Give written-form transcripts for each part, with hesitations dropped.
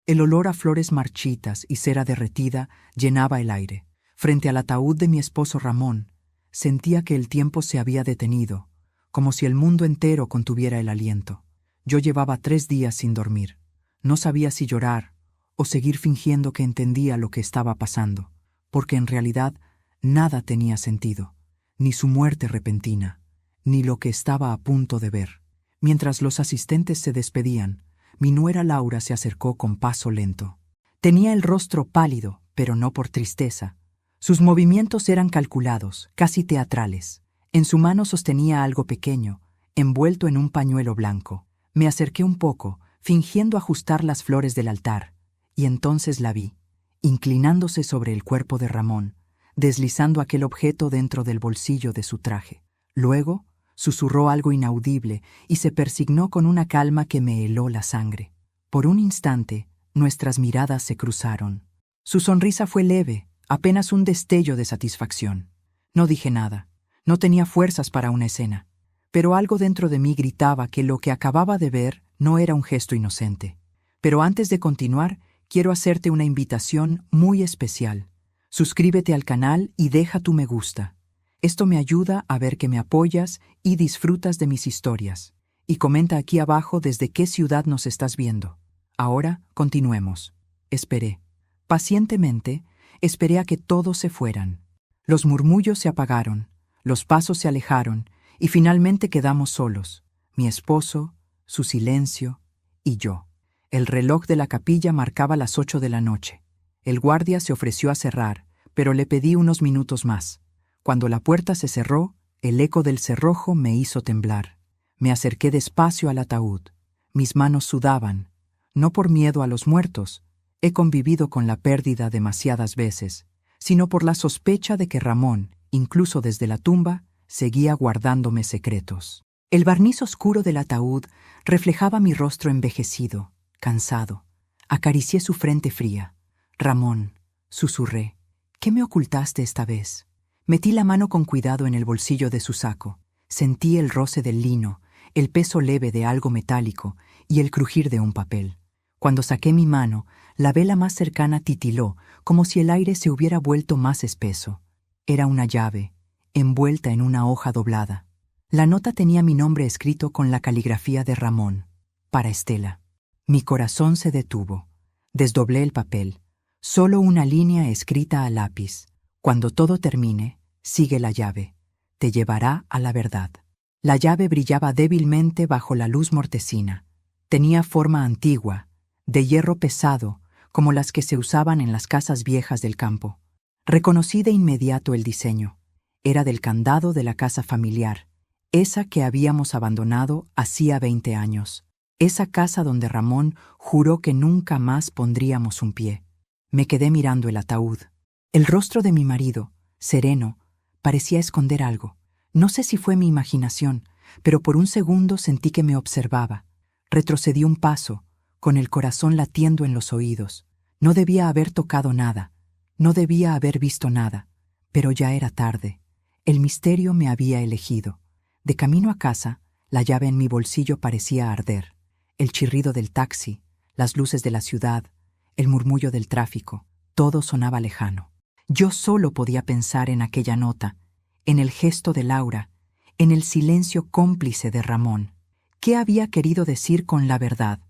El olor a flores marchitas y cera derretida llenaba el aire. Frente al ataúd de mi esposo Ramón, sentía que el tiempo se había detenido, como si el mundo entero contuviera el aliento. Yo llevaba 3 días sin dormir. No sabía si llorar o seguir fingiendo que entendía lo que estaba pasando, porque en realidad nada tenía sentido, ni su muerte repentina, ni lo que estaba a punto de ver. Mientras los asistentes se despedían, mi nuera Laura se acercó con paso lento. Tenía el rostro pálido, pero no por tristeza. Sus movimientos eran calculados, casi teatrales. En su mano sostenía algo pequeño, envuelto en un pañuelo blanco. Me acerqué un poco, fingiendo ajustar las flores del altar, y entonces la vi, inclinándose sobre el cuerpo de Ramón, deslizando aquel objeto dentro del bolsillo de su traje. Luego, susurró algo inaudible y se persignó con una calma que me heló la sangre. Por un instante, nuestras miradas se cruzaron. Su sonrisa fue leve, apenas un destello de satisfacción. No dije nada. No tenía fuerzas para una escena. Pero algo dentro de mí gritaba que lo que acababa de ver no era un gesto inocente. Pero antes de continuar, quiero hacerte una invitación muy especial. Suscríbete al canal y deja tu me gusta. Esto me ayuda a ver que me apoyas y disfrutas de mis historias. Y comenta aquí abajo desde qué ciudad nos estás viendo. Ahora, continuemos. Esperé. Pacientemente, esperé a que todos se fueran. Los murmullos se apagaron, los pasos se alejaron, y finalmente quedamos solos. Mi esposo, su silencio y yo. El reloj de la capilla marcaba las 8 de la noche. El guardia se ofreció a cerrar, pero le pedí unos minutos más. Cuando la puerta se cerró, el eco del cerrojo me hizo temblar. Me acerqué despacio al ataúd. Mis manos sudaban, no por miedo a los muertos. He convivido con la pérdida demasiadas veces, sino por la sospecha de que Ramón, incluso desde la tumba, seguía guardándome secretos. El barniz oscuro del ataúd reflejaba mi rostro envejecido, cansado. Acaricié su frente fría. Ramón, susurré, ¿qué me ocultaste esta vez? Metí la mano con cuidado en el bolsillo de su saco. Sentí el roce del lino, el peso leve de algo metálico y el crujir de un papel. Cuando saqué mi mano, la vela más cercana titiló, como si el aire se hubiera vuelto más espeso. Era una llave, envuelta en una hoja doblada. La nota tenía mi nombre escrito con la caligrafía de Ramón, para Estela. Mi corazón se detuvo. Desdoblé el papel. Solo una línea escrita a lápiz. Cuando todo termine, sigue la llave. Te llevará a la verdad. La llave brillaba débilmente bajo la luz mortecina. Tenía forma antigua, de hierro pesado, como las que se usaban en las casas viejas del campo. Reconocí de inmediato el diseño. Era del candado de la casa familiar, esa que habíamos abandonado hacía 20 años. Esa casa donde Ramón juró que nunca más pondríamos un pie. Me quedé mirando el ataúd. El rostro de mi marido, sereno, parecía esconder algo. No sé si fue mi imaginación, pero por un segundo sentí que me observaba. Retrocedí un paso, con el corazón latiendo en los oídos. No debía haber tocado nada, no debía haber visto nada, pero ya era tarde. El misterio me había elegido. De camino a casa, la llave en mi bolsillo parecía arder. El chirrido del taxi, las luces de la ciudad, el murmullo del tráfico, todo sonaba lejano. Yo solo podía pensar en aquella nota, en el gesto de Laura, en el silencio cómplice de Ramón. ¿Qué había querido decir con la verdad?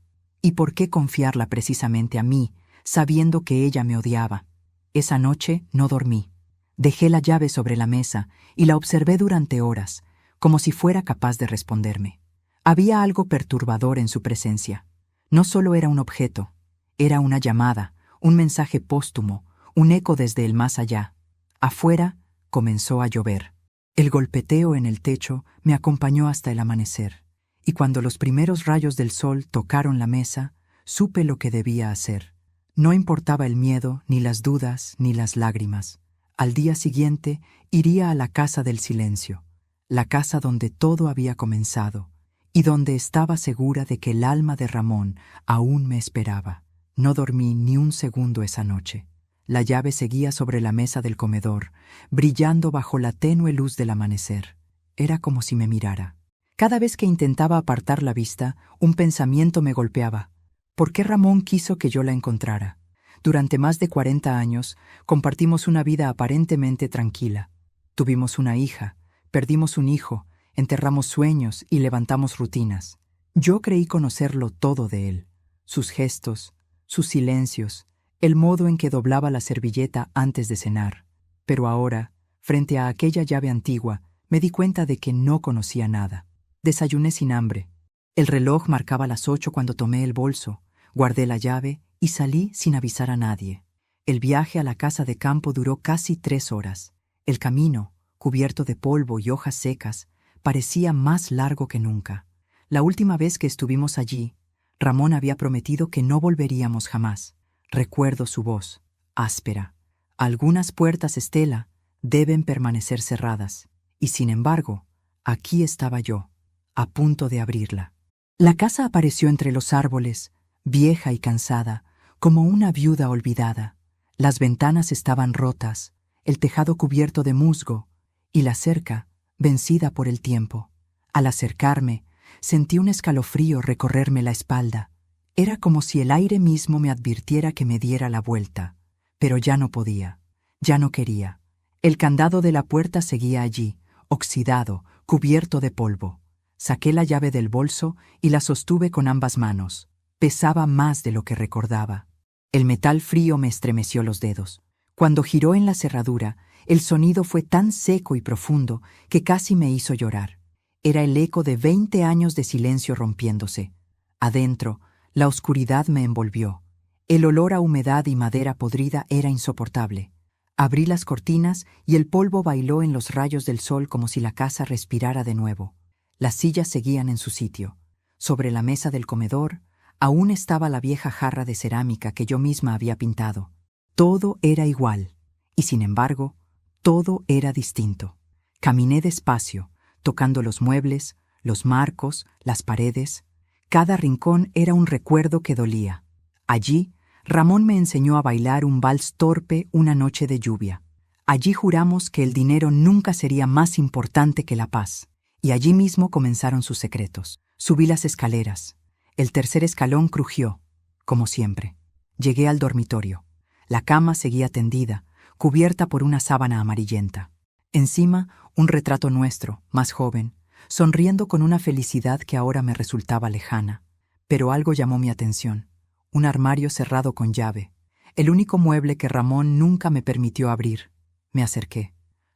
¿Y por qué confiarla precisamente a mí, sabiendo que ella me odiaba? Esa noche no dormí. Dejé la llave sobre la mesa y la observé durante horas, como si fuera capaz de responderme. Había algo perturbador en su presencia. No solo era un objeto, era una llamada, un mensaje póstumo, un eco desde el más allá. Afuera comenzó a llover. El golpeteo en el techo me acompañó hasta el amanecer, y cuando los primeros rayos del sol tocaron la mesa, supe lo que debía hacer. No importaba el miedo, ni las dudas, ni las lágrimas. Al día siguiente iría a la casa del silencio, la casa donde todo había comenzado, y donde estaba segura de que el alma de Ramón aún me esperaba. No dormí ni un segundo esa noche. La llave seguía sobre la mesa del comedor, brillando bajo la tenue luz del amanecer. Era como si me mirara. Cada vez que intentaba apartar la vista, un pensamiento me golpeaba. ¿Por qué Ramón quiso que yo la encontrara? Durante más de 40 años compartimos una vida aparentemente tranquila. Tuvimos una hija, perdimos un hijo, enterramos sueños y levantamos rutinas. Yo creí conocerlo todo de él, sus gestos, sus silencios, el modo en que doblaba la servilleta antes de cenar. Pero ahora, frente a aquella llave antigua, me di cuenta de que no conocía nada. Desayuné sin hambre. El reloj marcaba las 8 cuando tomé el bolso, guardé la llave y salí sin avisar a nadie. El viaje a la casa de campo duró casi 3 horas. El camino, cubierto de polvo y hojas secas, parecía más largo que nunca. La última vez que estuvimos allí, Ramón había prometido que no volveríamos jamás. Recuerdo su voz, áspera. Algunas puertas, Estela, deben permanecer cerradas. Y sin embargo, aquí estaba yo, a punto de abrirla. La casa apareció entre los árboles, vieja y cansada, como una viuda olvidada. Las ventanas estaban rotas, el tejado cubierto de musgo, y la cerca, vencida por el tiempo. Al acercarme, sentí un escalofrío recorrerme la espalda. Era como si el aire mismo me advirtiera que me diera la vuelta. Pero ya no podía, ya no quería. El candado de la puerta seguía allí, oxidado, cubierto de polvo. Saqué la llave del bolso y la sostuve con ambas manos. Pesaba más de lo que recordaba. El metal frío me estremeció los dedos. Cuando giró en la cerradura, el sonido fue tan seco y profundo que casi me hizo llorar. Era el eco de 20 años de silencio rompiéndose. Adentro, la oscuridad me envolvió. El olor a humedad y madera podrida era insoportable. Abrí las cortinas y el polvo bailó en los rayos del sol como si la casa respirara de nuevo. Las sillas seguían en su sitio. Sobre la mesa del comedor, aún estaba la vieja jarra de cerámica que yo misma había pintado. Todo era igual, y sin embargo, todo era distinto. Caminé despacio, tocando los muebles, los marcos, las paredes. Cada rincón era un recuerdo que dolía. Allí, Ramón me enseñó a bailar un vals torpe una noche de lluvia. Allí juramos que el dinero nunca sería más importante que la paz. Y allí mismo comenzaron sus secretos. Subí las escaleras. El tercer escalón crujió, como siempre. Llegué al dormitorio. La cama seguía tendida, cubierta por una sábana amarillenta. Encima, un retrato nuestro, más joven, sonriendo con una felicidad que ahora me resultaba lejana. Pero algo llamó mi atención. Un armario cerrado con llave. El único mueble que Ramón nunca me permitió abrir. Me acerqué.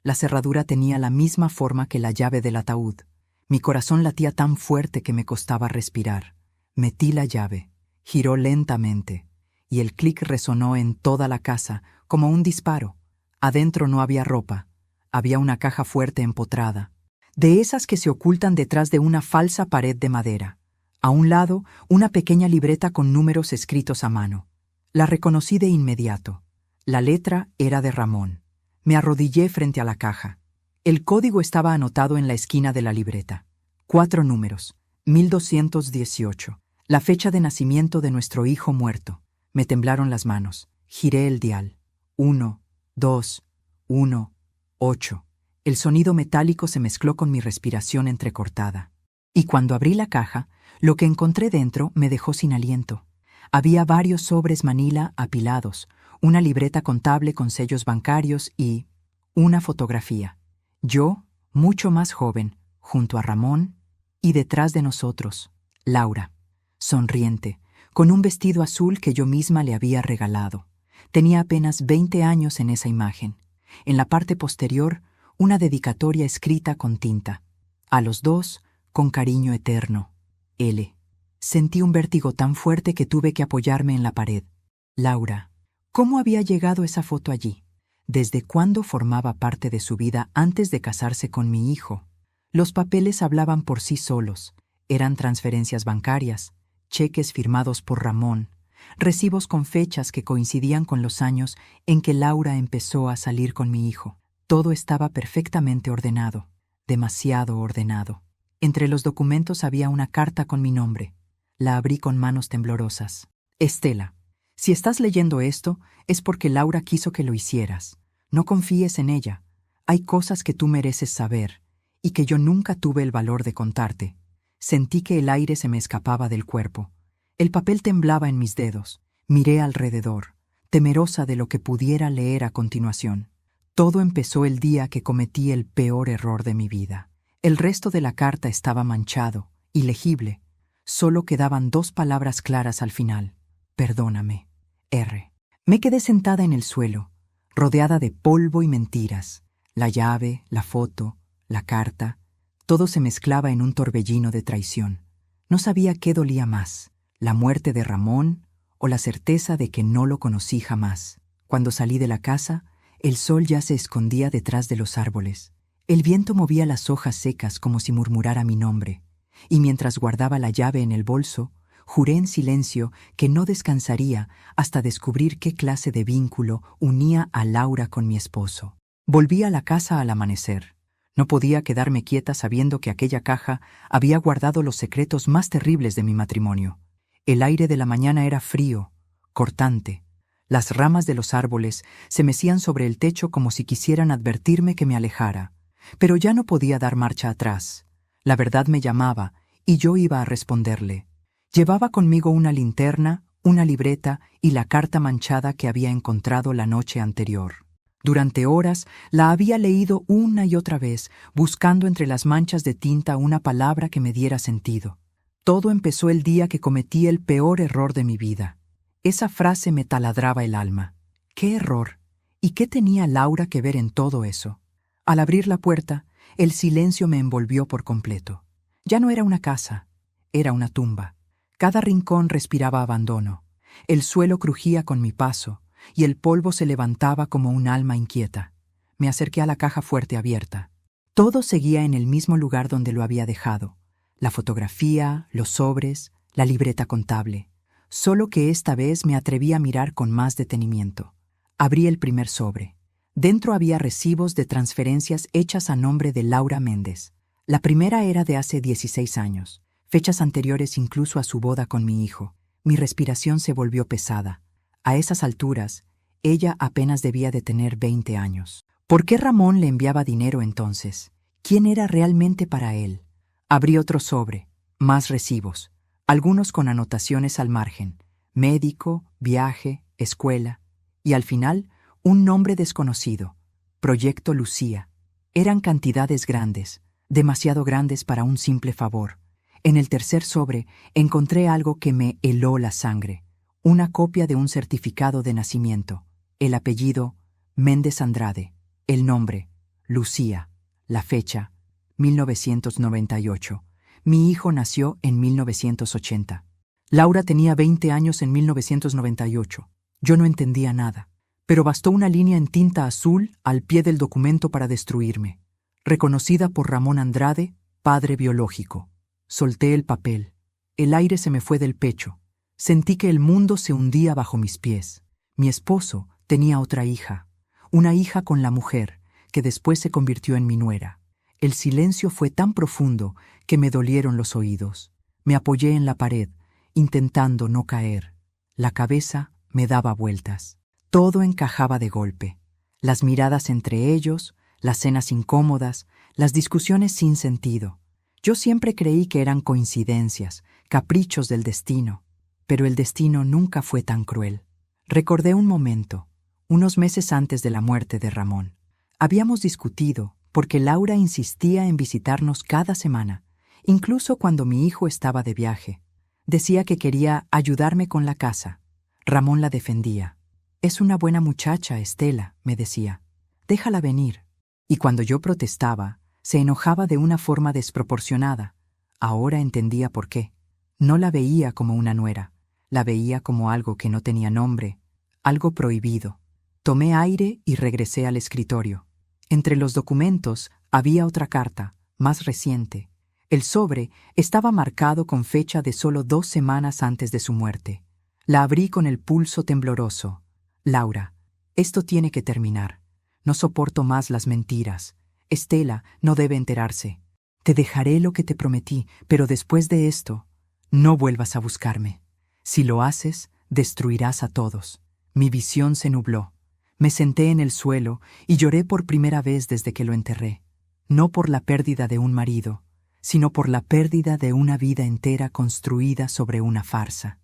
La cerradura tenía la misma forma que la llave del ataúd. Mi corazón latía tan fuerte que me costaba respirar. Metí la llave. Giró lentamente. Y el clic resonó en toda la casa, como un disparo. Adentro no había ropa. Había una caja fuerte empotrada. De esas que se ocultan detrás de una falsa pared de madera. A un lado, una pequeña libreta con números escritos a mano. La reconocí de inmediato. La letra era de Ramón. Me arrodillé frente a la caja. El código estaba anotado en la esquina de la libreta. 4 números. 1218. La fecha de nacimiento de nuestro hijo muerto. Me temblaron las manos. Giré el dial. 1, 2, 1, 8. El sonido metálico se mezcló con mi respiración entrecortada. Y cuando abrí la caja, lo que encontré dentro me dejó sin aliento. Había varios sobres manila apilados, una libreta contable con sellos bancarios y una fotografía. Yo, mucho más joven, junto a Ramón, y detrás de nosotros, Laura, sonriente, con un vestido azul que yo misma le había regalado. Tenía apenas 20 años en esa imagen. En la parte posterior, una dedicatoria escrita con tinta. A los dos, con cariño eterno. L. Sentí un vértigo tan fuerte que tuve que apoyarme en la pared. Laura. ¿Cómo había llegado esa foto allí? ¿Desde cuándo formaba parte de su vida antes de casarse con mi hijo? Los papeles hablaban por sí solos. Eran transferencias bancarias, cheques firmados por Ramón, recibos con fechas que coincidían con los años en que Laura empezó a salir con mi hijo. Todo estaba perfectamente ordenado, demasiado ordenado. Entre los documentos había una carta con mi nombre. La abrí con manos temblorosas. Estela, si estás leyendo esto, es porque Laura quiso que lo hicieras. No confíes en ella. Hay cosas que tú mereces saber y que yo nunca tuve el valor de contarte. Sentí que el aire se me escapaba del cuerpo. El papel temblaba en mis dedos. Miré alrededor, temerosa de lo que pudiera leer a continuación. Todo empezó el día que cometí el peor error de mi vida. El resto de la carta estaba manchado, ilegible. Solo quedaban 2 palabras claras al final. Perdóname. R. Me quedé sentada en el suelo, rodeada de polvo y mentiras. La llave, la foto, la carta, todo se mezclaba en un torbellino de traición. No sabía qué dolía más, la muerte de Ramón o la certeza de que no lo conocí jamás. Cuando salí de la casa, el sol ya se escondía detrás de los árboles. El viento movía las hojas secas como si murmurara mi nombre, y mientras guardaba la llave en el bolso, juré en silencio que no descansaría hasta descubrir qué clase de vínculo unía a Laura con mi esposo. Volví a la casa al amanecer. No podía quedarme quieta sabiendo que aquella caja había guardado los secretos más terribles de mi matrimonio. El aire de la mañana era frío, cortante. Las ramas de los árboles se mecían sobre el techo como si quisieran advertirme que me alejara. Pero ya no podía dar marcha atrás. La verdad me llamaba, y yo iba a responderle. Llevaba conmigo una linterna, una libreta y la carta manchada que había encontrado la noche anterior. Durante horas la había leído una y otra vez, buscando entre las manchas de tinta una palabra que me diera sentido. Todo empezó el día que cometí el peor error de mi vida. Esa frase me taladraba el alma. ¿Qué error? ¿Y qué tenía Laura que ver en todo eso? Al abrir la puerta, el silencio me envolvió por completo. Ya no era una casa, era una tumba. Cada rincón respiraba abandono. El suelo crujía con mi paso, y el polvo se levantaba como un alma inquieta. Me acerqué a la caja fuerte abierta. Todo seguía en el mismo lugar donde lo había dejado. La fotografía, los sobres, la libreta contable. Solo que esta vez me atreví a mirar con más detenimiento. Abrí el primer sobre. Dentro había recibos de transferencias hechas a nombre de Laura Méndez. La primera era de hace 16 años, fechas anteriores incluso a su boda con mi hijo. Mi respiración se volvió pesada. A esas alturas, ella apenas debía de tener 20 años. ¿Por qué Ramón le enviaba dinero entonces? ¿Quién era realmente para él? Abrí otro sobre, más recibos, algunos con anotaciones al margen: médico, viaje, escuela, y al final, un nombre desconocido: Proyecto Lucía. Eran cantidades grandes, demasiado grandes para un simple favor. En el tercer sobre encontré algo que me heló la sangre: una copia de un certificado de nacimiento, el apellido Méndez Andrade, el nombre Lucía, la fecha 1998. Mi hijo nació en 1980. Laura tenía 20 años en 1998. Yo no entendía nada, pero bastó una línea en tinta azul al pie del documento para destruirme. Reconocida por Ramón Andrade, padre biológico. Solté el papel. El aire se me fue del pecho. Sentí que el mundo se hundía bajo mis pies. Mi esposo tenía otra hija, una hija con la mujer, que después se convirtió en mi nuera. El silencio fue tan profundo que me dolieron los oídos. Me apoyé en la pared, intentando no caer. La cabeza me daba vueltas. Todo encajaba de golpe. Las miradas entre ellos, las cenas incómodas, las discusiones sin sentido. Yo siempre creí que eran coincidencias, caprichos del destino, pero el destino nunca fue tan cruel. Recordé un momento, unos meses antes de la muerte de Ramón. Habíamos discutido porque Laura insistía en visitarnos cada semana, incluso cuando mi hijo estaba de viaje. Decía que quería ayudarme con la casa. Ramón la defendía. «Es una buena muchacha, Estela», me decía. «Déjala venir». Y cuando yo protestaba, se enojaba de una forma desproporcionada. Ahora entendía por qué. No la veía como una nuera, la veía como algo que no tenía nombre, algo prohibido. Tomé aire y regresé al escritorio. Entre los documentos había otra carta, más reciente. El sobre estaba marcado con fecha de solo 2 semanas antes de su muerte. La abrí con el pulso tembloroso. «Laura, esto tiene que terminar. No soporto más las mentiras. Estela no debe enterarse. Te dejaré lo que te prometí, pero después de esto, no vuelvas a buscarme. Si lo haces, destruirás a todos». Mi visión se nubló. Me senté en el suelo y lloré por primera vez desde que lo enterré. No por la pérdida de un marido, sino por la pérdida de una vida entera construida sobre una farsa.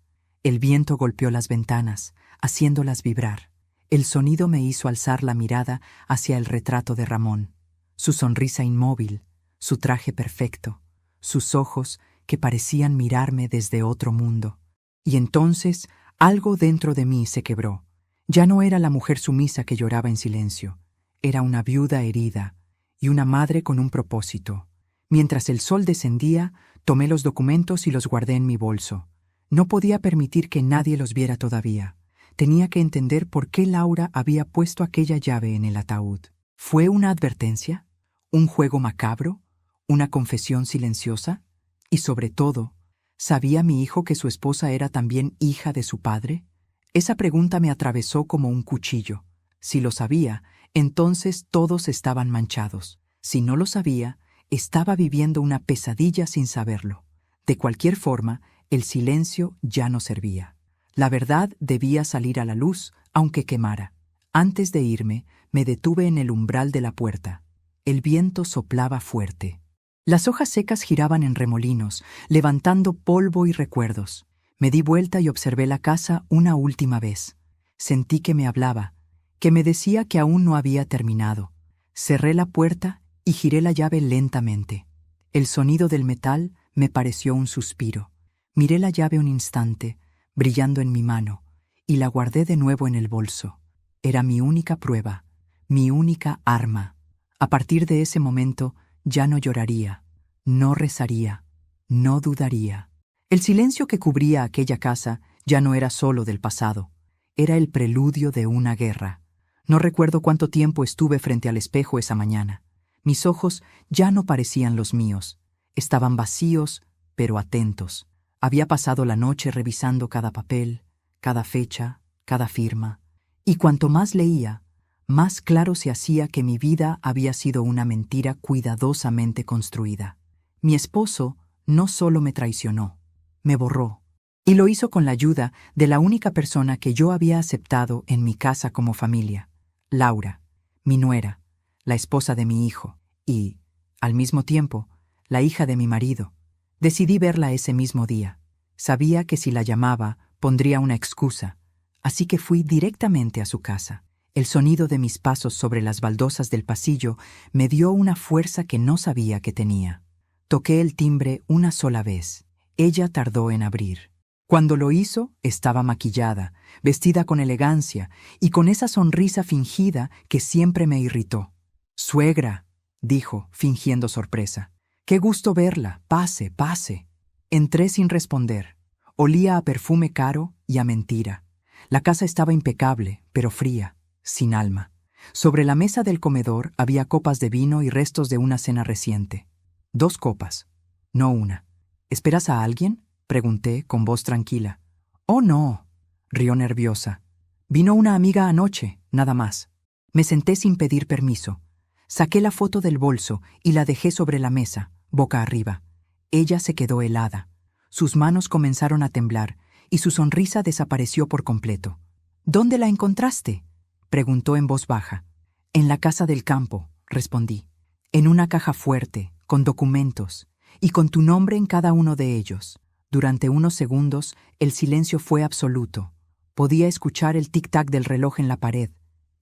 El viento golpeó las ventanas, haciéndolas vibrar. El sonido me hizo alzar la mirada hacia el retrato de Ramón. Su sonrisa inmóvil, su traje perfecto, sus ojos que parecían mirarme desde otro mundo. Y entonces algo dentro de mí se quebró. Ya no era la mujer sumisa que lloraba en silencio. Era una viuda herida y una madre con un propósito. Mientras el sol descendía, tomé los documentos y los guardé en mi bolso. No podía permitir que nadie los viera todavía. Tenía que entender por qué Laura había puesto aquella llave en el ataúd. ¿Fue una advertencia? ¿Un juego macabro? ¿Una confesión silenciosa? Y sobre todo, ¿sabía mi hijo que su esposa era también hija de su padre? Esa pregunta me atravesó como un cuchillo. Si lo sabía, entonces todos estaban manchados. Si no lo sabía, estaba viviendo una pesadilla sin saberlo. De cualquier forma, el silencio ya no servía. La verdad debía salir a la luz, aunque quemara. Antes de irme, me detuve en el umbral de la puerta. El viento soplaba fuerte. Las hojas secas giraban en remolinos, levantando polvo y recuerdos. Me di vuelta y observé la casa una última vez. Sentí que me hablaba, que me decía que aún no había terminado. Cerré la puerta y giré la llave lentamente. El sonido del metal me pareció un suspiro. Miré la llave un instante, brillando en mi mano, y la guardé de nuevo en el bolso. Era mi única prueba, mi única arma. A partir de ese momento ya no lloraría, no rezaría, no dudaría. El silencio que cubría aquella casa ya no era solo del pasado, era el preludio de una guerra. No recuerdo cuánto tiempo estuve frente al espejo esa mañana. Mis ojos ya no parecían los míos. Estaban vacíos, pero atentos. Había pasado la noche revisando cada papel, cada fecha, cada firma. Y cuanto más leía, más claro se hacía que mi vida había sido una mentira cuidadosamente construida. Mi esposo no solo me traicionó, me borró. Y lo hizo con la ayuda de la única persona que yo había aceptado en mi casa como familia, Laura, mi nuera, la esposa de mi hijo, y, al mismo tiempo, la hija de mi marido. Decidí verla ese mismo día. Sabía que si la llamaba, pondría una excusa, así que fui directamente a su casa. El sonido de mis pasos sobre las baldosas del pasillo me dio una fuerza que no sabía que tenía. Toqué el timbre una sola vez. Ella tardó en abrir. Cuando lo hizo, estaba maquillada, vestida con elegancia y con esa sonrisa fingida que siempre me irritó. «Suegra», dijo, fingiendo sorpresa. «Qué gusto verla. Pase, pase». Entré sin responder. Olía a perfume caro y a mentira. La casa estaba impecable, pero fría, sin alma. Sobre la mesa del comedor había copas de vino y restos de una cena reciente. 2 copas, no una. «¿Esperas a alguien?», pregunté con voz tranquila. «Oh, no», rió nerviosa. «Vino una amiga anoche, nada más». Me senté sin pedir permiso. Saqué la foto del bolso y la dejé sobre la mesa, boca arriba. Ella se quedó helada. Sus manos comenzaron a temblar y su sonrisa desapareció por completo. «¿Dónde la encontraste?», preguntó en voz baja. «En la casa del campo», respondí. «En una caja fuerte, con documentos, y con tu nombre en cada uno de ellos». Durante unos segundos, el silencio fue absoluto. Podía escuchar el tic-tac del reloj en la pared.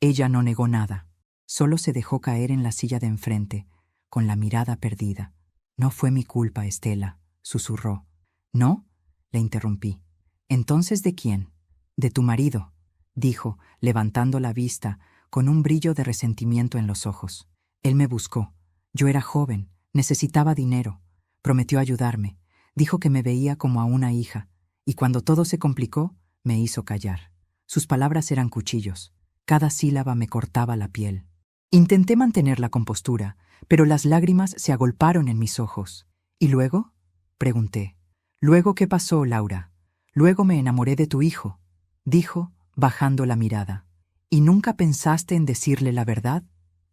Ella no negó nada. Solo se dejó caer en la silla de enfrente, con la mirada perdida. «No fue mi culpa, Estela», susurró. «¿No?», le interrumpí. «¿Entonces de quién?». «De tu marido», dijo, levantando la vista, con un brillo de resentimiento en los ojos. «Él me buscó. Yo era joven, necesitaba dinero. Prometió ayudarme. Dijo que me veía como a una hija, y cuando todo se complicó, me hizo callar. Sus palabras eran cuchillos. Cada sílaba me cortaba la piel. Intenté mantener la compostura, pero las lágrimas se agolparon en mis ojos. «¿Y luego?», pregunté. «¿Luego qué pasó, Laura?». «Luego me enamoré de tu hijo», dijo, bajando la mirada. «¿Y nunca pensaste en decirle la verdad?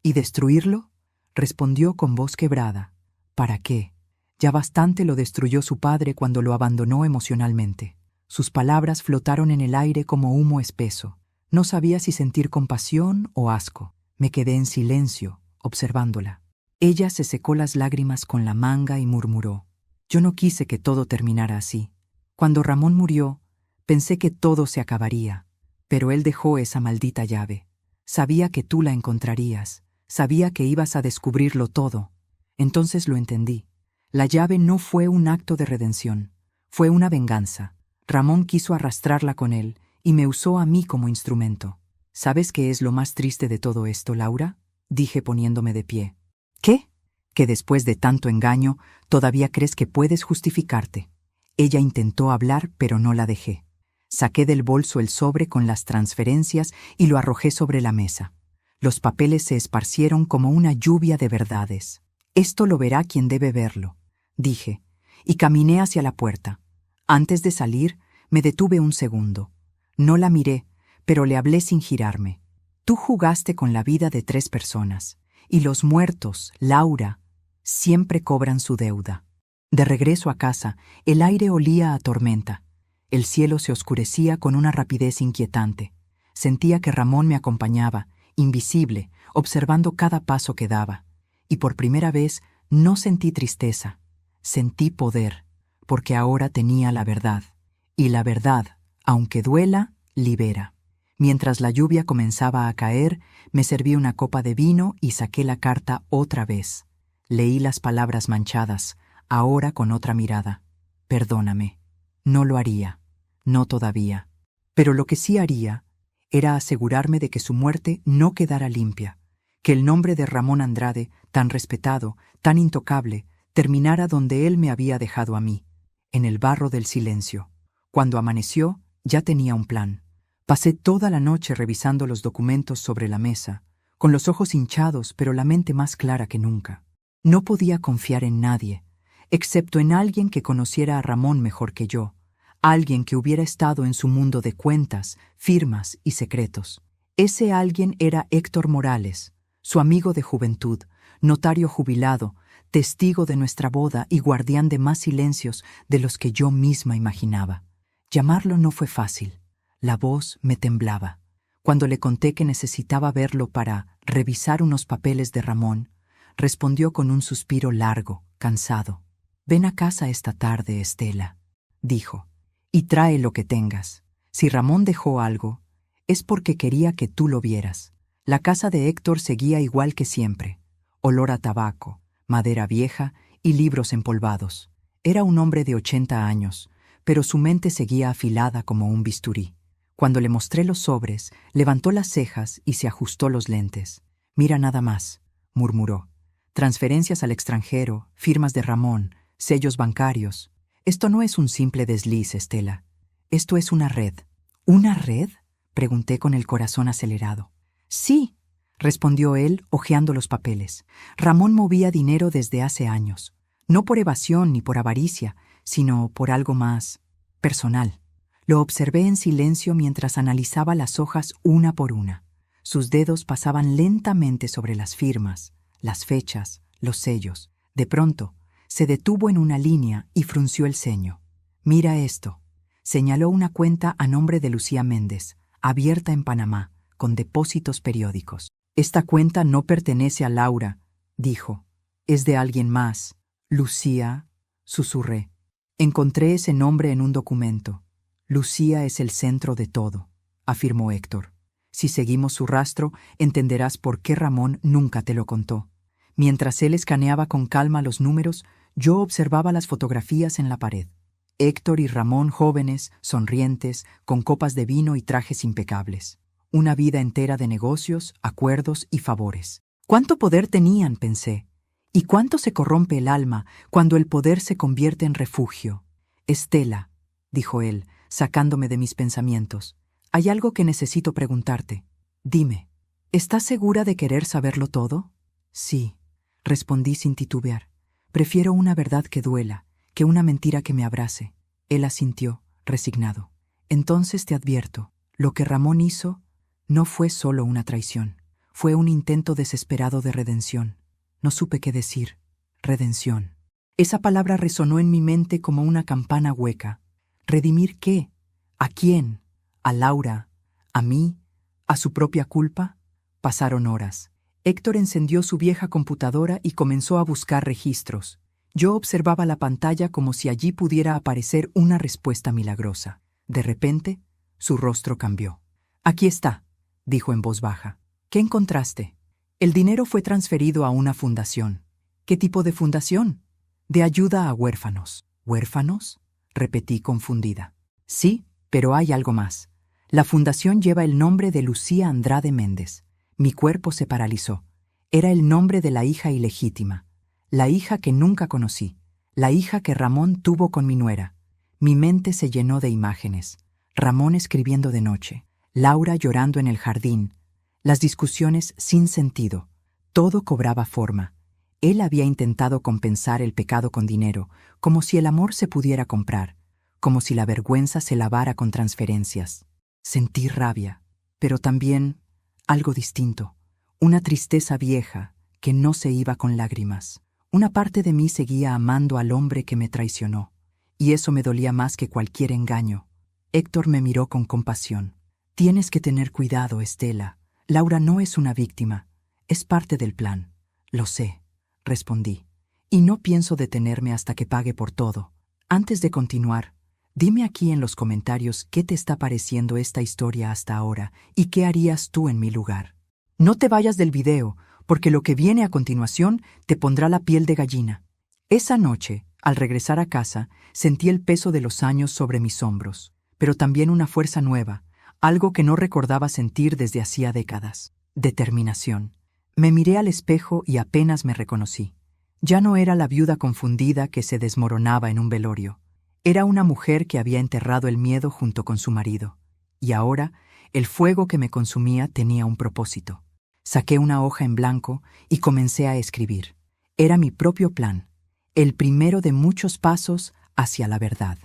¿Y destruirlo?», respondió con voz quebrada. «¿Para qué? Ya bastante lo destruyó su padre cuando lo abandonó emocionalmente». Sus palabras flotaron en el aire como humo espeso. No sabía si sentir compasión o asco. Me quedé en silencio, observándola. Ella se secó las lágrimas con la manga y murmuró. «Yo no quise que todo terminara así. Cuando Ramón murió, Pensé que todo se acabaría, pero él dejó esa maldita llave. Sabía que tú la encontrarías, sabía que ibas a descubrirlo todo. Entonces lo entendí. La llave no fue un acto de redención, fue una venganza. Ramón quiso arrastrarla con él y me usó a mí como instrumento. ¿Sabes qué es lo más triste de todo esto, Laura?, dije poniéndome de pie. ¿Qué? Que después de tanto engaño, todavía crees que puedes justificarte. Ella intentó hablar, pero no la dejé. Saqué del bolso el sobre con las transferencias y lo arrojé sobre la mesa. Los papeles se esparcieron como una lluvia de verdades. Esto lo verá quien debe verlo, dije, y caminé hacia la puerta. Antes de salir, me detuve un segundo. No la miré, pero le hablé sin girarme. Tú jugaste con la vida de 3 personas, y los muertos, Laura, siempre cobran su deuda. De regreso a casa, el aire olía a tormenta. El cielo se oscurecía con una rapidez inquietante. Sentía que Ramón me acompañaba, invisible, observando cada paso que daba. Y por primera vez no sentí tristeza, sentí poder, porque ahora tenía la verdad. Y la verdad, aunque duela, libera. Mientras la lluvia comenzaba a caer, me serví una copa de vino y saqué la carta otra vez. Leí las palabras manchadas, ahora con otra mirada. Perdóname. No lo haría. No todavía. Pero lo que sí haría era asegurarme de que su muerte no quedara limpia, que el nombre de Ramón Andrade, tan respetado, tan intocable, terminara donde él me había dejado a mí, en el barro del silencio. Cuando amaneció, ya tenía un plan. Pasé toda la noche revisando los documentos sobre la mesa, con los ojos hinchados pero la mente más clara que nunca. No podía confiar en nadie, excepto en alguien que conociera a Ramón mejor que yo, alguien que hubiera estado en su mundo de cuentas, firmas y secretos. Ese alguien era Héctor Morales, su amigo de juventud, notario jubilado, testigo de nuestra boda y guardián de más silencios de los que yo misma imaginaba. Llamarlo no fue fácil. La voz me temblaba. Cuando le conté que necesitaba verlo para revisar unos papeles de Ramón, respondió con un suspiro largo, cansado. «Ven a casa esta tarde, Estela», dijo, «y trae lo que tengas. Si Ramón dejó algo, es porque quería que tú lo vieras». La casa de Héctor seguía igual que siempre. Olor a tabaco, madera vieja y libros empolvados. Era un hombre de 80 años, pero su mente seguía afilada como un bisturí. Cuando le mostré los sobres, levantó las cejas y se ajustó los lentes. «Mira nada más», murmuró. «Transferencias al extranjero, firmas de Ramón, sellos bancarios. Esto no es un simple desliz, Estela. Esto es una red». «¿Una red?», pregunté con el corazón acelerado. «Sí», respondió él, hojeando los papeles. «Ramón movía dinero desde hace años. No por evasión ni por avaricia, sino por algo más personal». Lo observé en silencio mientras analizaba las hojas una por una. Sus dedos pasaban lentamente sobre las firmas, las fechas, los sellos. De pronto, se detuvo en una línea y frunció el ceño. «Mira esto». Señaló una cuenta a nombre de Lucía Méndez, abierta en Panamá, con depósitos periódicos. «Esta cuenta no pertenece a Laura», dijo. «Es de alguien más». «Lucía», susurré. Encontré ese nombre en un documento. «Lucía es el centro de todo», afirmó Héctor. «Si seguimos su rastro, entenderás por qué Ramón nunca te lo contó». Mientras él escaneaba con calma los números, yo observaba las fotografías en la pared. Héctor y Ramón jóvenes, sonrientes, con copas de vino y trajes impecables. Una vida entera de negocios, acuerdos y favores. ¿Cuánto poder tenían?, pensé. ¿Y cuánto se corrompe el alma cuando el poder se convierte en refugio? «Estela», dijo él, sacándome de mis pensamientos, «hay algo que necesito preguntarte. Dime, ¿estás segura de querer saberlo todo?» «Sí», respondí sin titubear. «Prefiero una verdad que duela, que una mentira que me abrace». Él asintió, resignado. «Entonces te advierto, lo que Ramón hizo no fue solo una traición, fue un intento desesperado de redención. No supe qué decir. Redención. Esa palabra resonó en mi mente como una campana hueca. ¿Redimir qué? ¿A quién? ¿A Laura? ¿A mí? ¿A su propia culpa? Pasaron horas. Héctor encendió su vieja computadora y comenzó a buscar registros. Yo observaba la pantalla como si allí pudiera aparecer una respuesta milagrosa. De repente, su rostro cambió. «Aquí está», dijo en voz baja. «¿Qué encontraste?» «El dinero fue transferido a una fundación». «¿Qué tipo de fundación?» «De ayuda a huérfanos». «¿Huérfanos?», repetí confundida. «Sí, pero hay algo más. La fundación lleva el nombre de Lucía Andrade Méndez». Mi cuerpo se paralizó. Era el nombre de la hija ilegítima, la hija que nunca conocí, la hija que Ramón tuvo con mi nuera. Mi mente se llenó de imágenes. Ramón escribiendo de noche, Laura llorando en el jardín, las discusiones sin sentido. Todo cobraba forma. Él había intentado compensar el pecado con dinero, como si el amor se pudiera comprar, como si la vergüenza se lavara con transferencias. Sentí rabia, pero también algo distinto, una tristeza vieja que no se iba con lágrimas. Una parte de mí seguía amando al hombre que me traicionó, y eso me dolía más que cualquier engaño. Héctor me miró con compasión. «Tienes que tener cuidado, Estela. Laura no es una víctima, es parte del plan». «Lo sé», respondí, «y no pienso detenerme hasta que pague por todo». Antes de continuar, dime aquí en los comentarios qué te está pareciendo esta historia hasta ahora y qué harías tú en mi lugar. No te vayas del video, porque lo que viene a continuación te pondrá la piel de gallina. Esa noche, al regresar a casa, sentí el peso de los años sobre mis hombros, pero también una fuerza nueva, algo que no recordaba sentir desde hacía décadas. Determinación. Me miré al espejo y apenas me reconocí. Ya no era la viuda confundida que se desmoronaba en un velorio. Era una mujer que había enterrado el miedo junto con su marido. Y ahora, el fuego que me consumía tenía un propósito. Saqué una hoja en blanco y comencé a escribir. Era mi propio plan, el primero de muchos pasos hacia la verdad.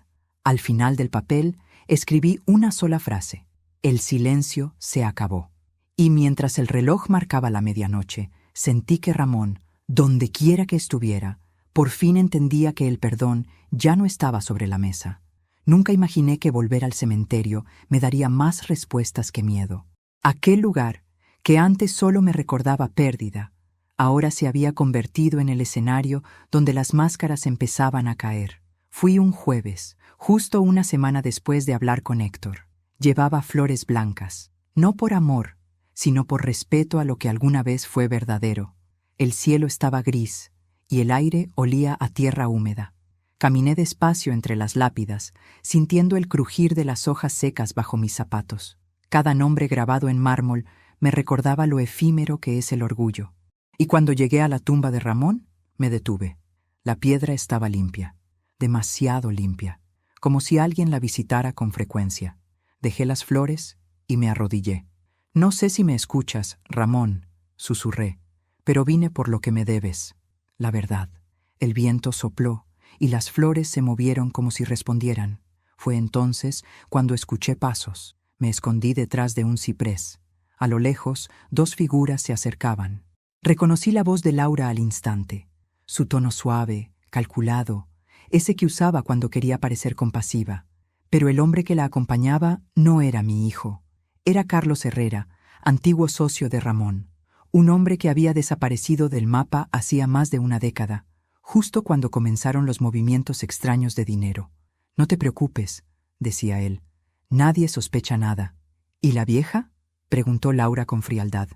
Al final del papel, escribí una sola frase. El silencio se acabó. Y mientras el reloj marcaba la medianoche, sentí que Ramón, donde quiera que estuviera, por fin entendía que el perdón ya no estaba sobre la mesa. Nunca imaginé que volver al cementerio me daría más respuestas que miedo. Aquel lugar, que antes solo me recordaba pérdida, ahora se había convertido en el escenario donde las máscaras empezaban a caer. Fui un jueves, justo una semana después de hablar con Héctor. Llevaba flores blancas, no por amor, sino por respeto a lo que alguna vez fue verdadero. El cielo estaba gris y el aire olía a tierra húmeda. Caminé despacio entre las lápidas, sintiendo el crujir de las hojas secas bajo mis zapatos. Cada nombre grabado en mármol me recordaba lo efímero que es el orgullo. Y cuando llegué a la tumba de Ramón, me detuve. La piedra estaba limpia, demasiado limpia, como si alguien la visitara con frecuencia. Dejé las flores y me arrodillé. «No sé si me escuchas, Ramón», susurré, «pero vine por lo que me debes, la verdad». El viento sopló y las flores se movieron como si respondieran. Fue entonces cuando escuché pasos. Me escondí detrás de un ciprés. A lo lejos, dos figuras se acercaban. Reconocí la voz de Laura al instante. Su tono suave, calculado, ese que usaba cuando quería parecer compasiva. Pero el hombre que la acompañaba no era mi hijo. Era Carlos Herrera, antiguo socio de Ramón. Un hombre que había desaparecido del mapa hacía más de una década, justo cuando comenzaron los movimientos extraños de dinero. «No te preocupes», decía él. «Nadie sospecha nada». «¿Y la vieja?», preguntó Laura con frialdad.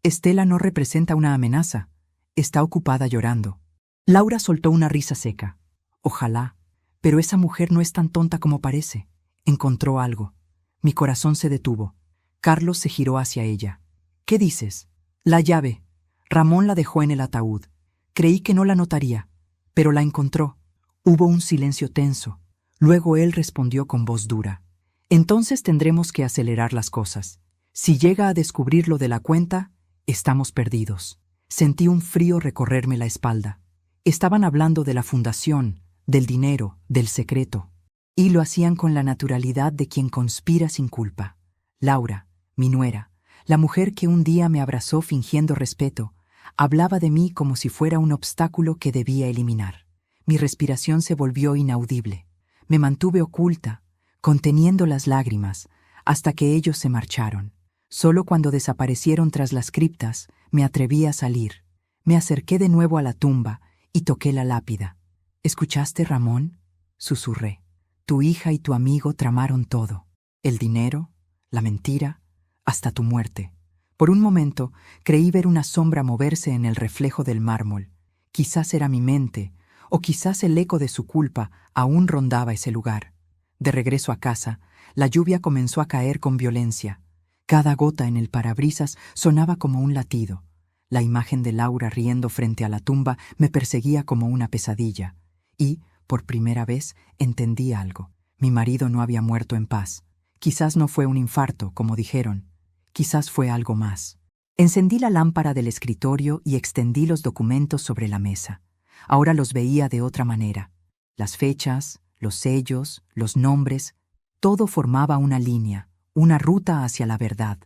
«Estela no representa una amenaza. Está ocupada llorando». Laura soltó una risa seca. «Ojalá, pero esa mujer no es tan tonta como parece. Encontró algo». Mi corazón se detuvo. Carlos se giró hacia ella. «¿Qué dices?» «La llave. Ramón la dejó en el ataúd. Creí que no la notaría, pero la encontró». Hubo un silencio tenso. Luego él respondió con voz dura. «Entonces tendremos que acelerar las cosas. Si llega a descubrir lo de la cuenta, estamos perdidos». Sentí un frío recorrerme la espalda. Estaban hablando de la fundación, del dinero, del secreto. Y lo hacían con la naturalidad de quien conspira sin culpa. Laura, mi nuera, la mujer que un día me abrazó fingiendo respeto, hablaba de mí como si fuera un obstáculo que debía eliminar. Mi respiración se volvió inaudible. Me mantuve oculta, conteniendo las lágrimas, hasta que ellos se marcharon. Solo cuando desaparecieron tras las criptas, me atreví a salir. Me acerqué de nuevo a la tumba y toqué la lápida. «¿Escuchaste, Ramón?», susurré. Tu hija y tu amigo tramaron todo. El dinero, la mentira, hasta tu muerte. Por un momento creí ver una sombra moverse en el reflejo del mármol. Quizás era mi mente, o quizás el eco de su culpa aún rondaba ese lugar. De regreso a casa, la lluvia comenzó a caer con violencia. Cada gota en el parabrisas sonaba como un latido. La imagen de Laura riendo frente a la tumba me perseguía como una pesadilla. Y, por primera vez, entendí algo. Mi marido no había muerto en paz. Quizás no fue un infarto, como dijeron. Quizás fue algo más. Encendí la lámpara del escritorio y extendí los documentos sobre la mesa. Ahora los veía de otra manera. Las fechas, los sellos, los nombres, todo formaba una línea, una ruta hacia la verdad.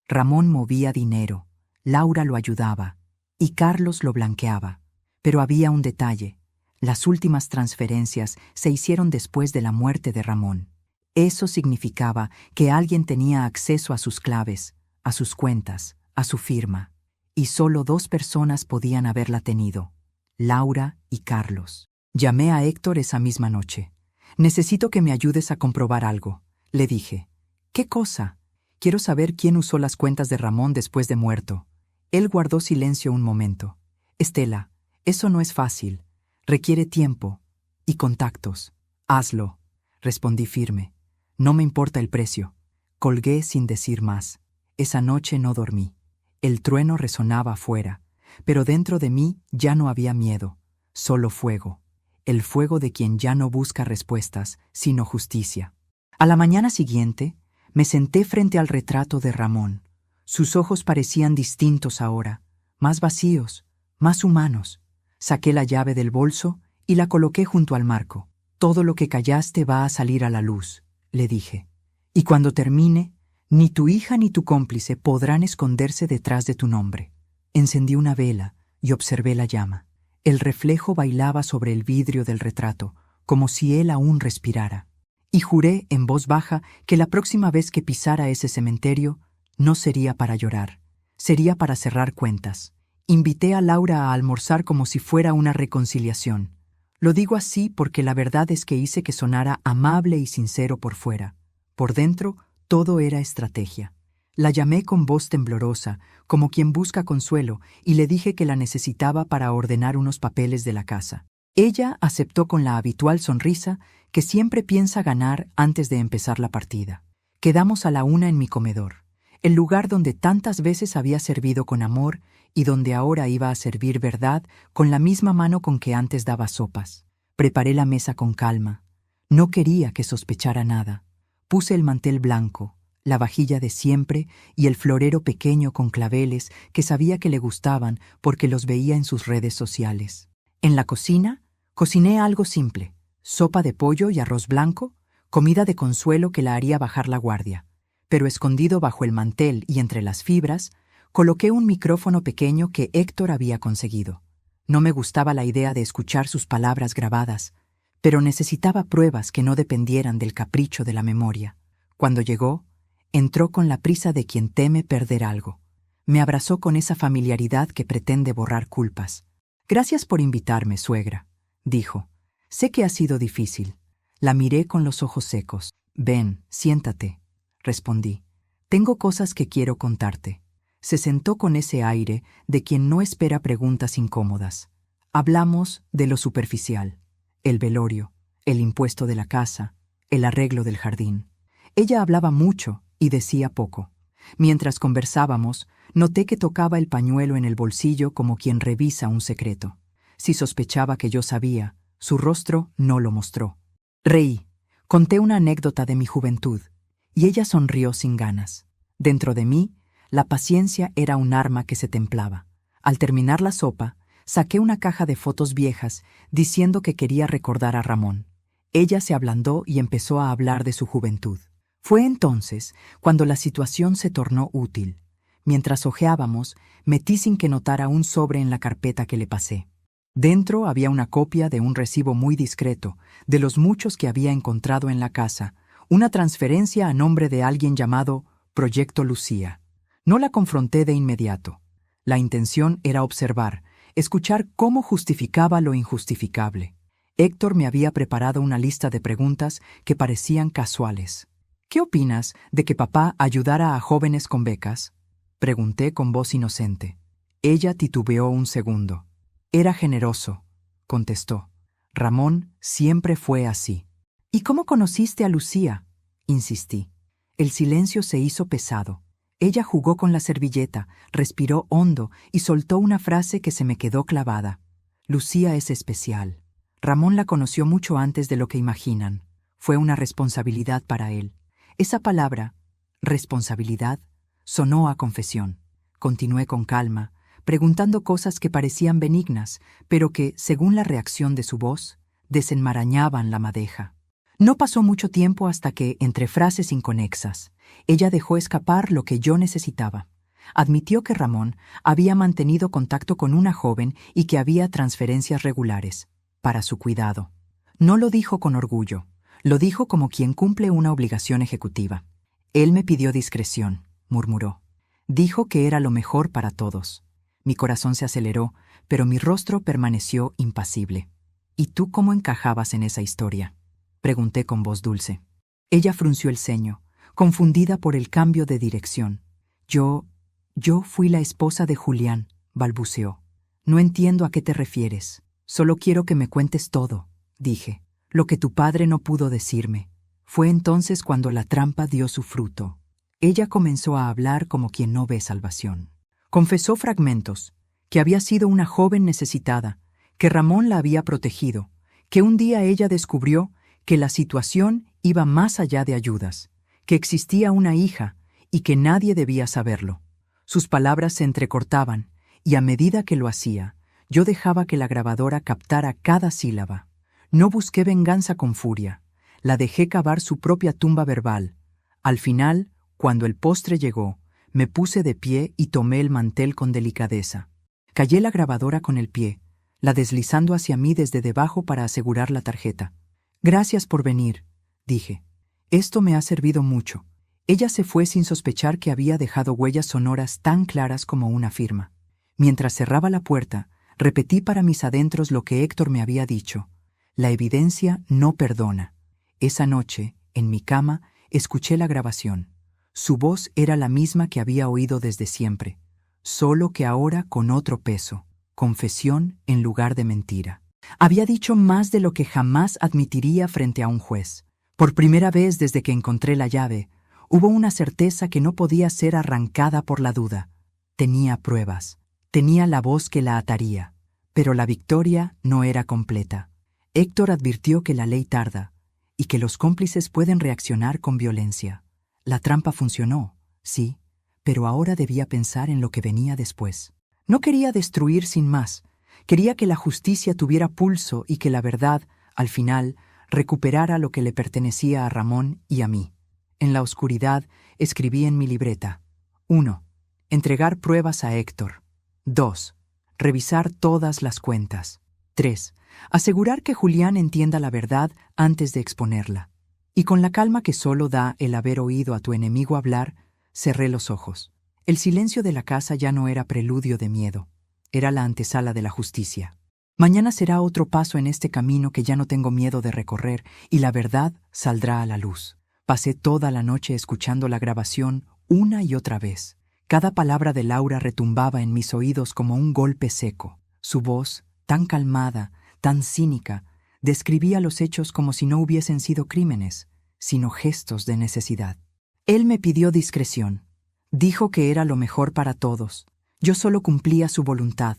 Ramón movía dinero, Laura lo ayudaba y Carlos lo blanqueaba. Pero había un detalle. Las últimas transferencias se hicieron después de la muerte de Ramón. Eso significaba que alguien tenía acceso a sus claves, a sus cuentas, a su firma. Y solo 2 personas podían haberla tenido: Laura y Carlos. Llamé a Héctor esa misma noche. «Necesito que me ayudes a comprobar algo», le dije. «¿Qué cosa?» «Quiero saber quién usó las cuentas de Ramón después de muerto». Él guardó silencio un momento. «Estela, eso no es fácil. Requiere tiempo y contactos». «Hazlo», respondí firme. «No me importa el precio». Colgué sin decir más. Esa noche no dormí. El trueno resonaba afuera, pero dentro de mí ya no había miedo, solo fuego. El fuego de quien ya no busca respuestas, sino justicia. A la mañana siguiente, me senté frente al retrato de Ramón. Sus ojos parecían distintos ahora, más vacíos, más humanos. Saqué la llave del bolso y la coloqué junto al marco. «Todo lo que callaste va a salir a la luz», le dije. «Y cuando termine, ni tu hija ni tu cómplice podrán esconderse detrás de tu nombre». Encendí una vela y observé la llama. El reflejo bailaba sobre el vidrio del retrato, como si él aún respirara. Y juré en voz baja que la próxima vez que pisara ese cementerio, no sería para llorar, sería para cerrar cuentas. Invité a Laura a almorzar como si fuera una reconciliación. Lo digo así porque la verdad es que hice que sonara amable y sincero por fuera. Por dentro, todo era estrategia. La llamé con voz temblorosa, como quien busca consuelo, y le dije que la necesitaba para ordenar unos papeles de la casa. Ella aceptó con la habitual sonrisa que siempre piensa ganar antes de empezar la partida. Quedamos a la 1 en mi comedor, el lugar donde tantas veces había servido con amor y donde ahora iba a servir verdad con la misma mano con que antes daba sopas. Preparé la mesa con calma. No quería que sospechara nada. Puse el mantel blanco, la vajilla de siempre y el florero pequeño con claveles que sabía que le gustaban porque los veía en sus redes sociales. En la cocina, cociné algo simple: sopa de pollo y arroz blanco, comida de consuelo que la haría bajar la guardia. Pero escondido bajo el mantel y entre las fibras, coloqué un micrófono pequeño que Héctor había conseguido. No me gustaba la idea de escuchar sus palabras grabadas, pero necesitaba pruebas que no dependieran del capricho de la memoria. Cuando llegó, entró con la prisa de quien teme perder algo. Me abrazó con esa familiaridad que pretende borrar culpas. «Gracias por invitarme, suegra», dijo. «Sé que ha sido difícil». La miré con los ojos secos. «Ven, siéntate», respondí. «Tengo cosas que quiero contarte». Se sentó con ese aire de quien no espera preguntas incómodas. Hablamos de lo superficial: el velorio, el impuesto de la casa, el arreglo del jardín. Ella hablaba mucho y decía poco. Mientras conversábamos, noté que tocaba el pañuelo en el bolsillo como quien revisa un secreto. Si sospechaba que yo sabía, su rostro no lo mostró. Reí. Conté una anécdota de mi juventud, y ella sonrió sin ganas. Dentro de mí, la paciencia era un arma que se templaba. Al terminar la sopa, saqué una caja de fotos viejas, diciendo que quería recordar a Ramón. Ella se ablandó y empezó a hablar de su juventud. Fue entonces cuando la situación se tornó útil. Mientras hojeábamos, metí sin que notara un sobre en la carpeta que le pasé. Dentro había una copia de un recibo muy discreto, de los muchos que había encontrado en la casa, una transferencia a nombre de alguien llamado Proyecto Lucía. No la confronté de inmediato. La intención era observar, escuchar cómo justificaba lo injustificable. Héctor me había preparado una lista de preguntas que parecían casuales. ¿Qué opinas de que papá ayudara a jóvenes con becas? Pregunté con voz inocente. Ella titubeó un segundo. Era generoso, contestó. Ramón siempre fue así. ¿Y cómo conociste a Lucía? Insistí. El silencio se hizo pesado. Ella jugó con la servilleta, respiró hondo y soltó una frase que se me quedó clavada. Lucía es especial. Ramón la conoció mucho antes de lo que imaginan. Fue una responsabilidad para él. Esa palabra, responsabilidad, sonó a confesión. Continué con calma, preguntando cosas que parecían benignas, pero que, según la reacción de su voz, desenmarañaban la madeja. No pasó mucho tiempo hasta que, entre frases inconexas, ella dejó escapar lo que yo necesitaba. Admitió que Ramón había mantenido contacto con una joven y que había transferencias regulares, para su cuidado. No lo dijo con orgullo, lo dijo como quien cumple una obligación ejecutiva. Él me pidió discreción, murmuró. Dijo que era lo mejor para todos. Mi corazón se aceleró, pero mi rostro permaneció impasible. ¿Y tú cómo encajabas en esa historia?, pregunté con voz dulce. Ella frunció el ceño, confundida por el cambio de dirección. Yo fui la esposa de Julián, balbuceó. No entiendo a qué te refieres. Solo quiero que me cuentes todo, dije. Lo que tu padre no pudo decirme. Fue entonces cuando la trampa dio su fruto. Ella comenzó a hablar como quien no ve salvación. Confesó fragmentos, que había sido una joven necesitada, que Ramón la había protegido, que un día ella descubrió que la situación iba más allá de ayudas, que existía una hija y que nadie debía saberlo. Sus palabras se entrecortaban, y a medida que lo hacía, yo dejaba que la grabadora captara cada sílaba. No busqué venganza con furia, la dejé cavar su propia tumba verbal. Al final, cuando el postre llegó, me puse de pie y tomé el mantel con delicadeza. Callé la grabadora con el pie, la deslizando hacia mí desde debajo para asegurar la tarjeta. Gracias por venir, dije. Esto me ha servido mucho. Ella se fue sin sospechar que había dejado huellas sonoras tan claras como una firma. Mientras cerraba la puerta, repetí para mis adentros lo que Héctor me había dicho. La evidencia no perdona. Esa noche, en mi cama, escuché la grabación. Su voz era la misma que había oído desde siempre, solo que ahora con otro peso, confesión en lugar de mentira. Había dicho más de lo que jamás admitiría frente a un juez. Por primera vez desde que encontré la llave, hubo una certeza que no podía ser arrancada por la duda. Tenía pruebas, tenía la voz que la ataría, pero la victoria no era completa. Héctor advirtió que la ley tarda y que los cómplices pueden reaccionar con violencia. La trampa funcionó, sí, pero ahora debía pensar en lo que venía después. No quería destruir sin más. Quería que la justicia tuviera pulso y que la verdad, al final, recuperara lo que le pertenecía a Ramón y a mí. En la oscuridad, escribí en mi libreta. 1. Entregar pruebas a Héctor. 2. Revisar todas las cuentas. 3. Asegurar que Julián entienda la verdad antes de exponerla. Y con la calma que solo da el haber oído a tu enemigo hablar, cerré los ojos. El silencio de la casa ya no era preludio de miedo. Era la antesala de la justicia. Mañana será otro paso en este camino que ya no tengo miedo de recorrer, y la verdad saldrá a la luz. Pasé toda la noche escuchando la grabación una y otra vez. Cada palabra de Laura retumbaba en mis oídos como un golpe seco. Su voz, tan calmada, tan cínica, describía los hechos como si no hubiesen sido crímenes, sino gestos de necesidad. Él me pidió discreción. Dijo que era lo mejor para todos. Yo solo cumplía su voluntad.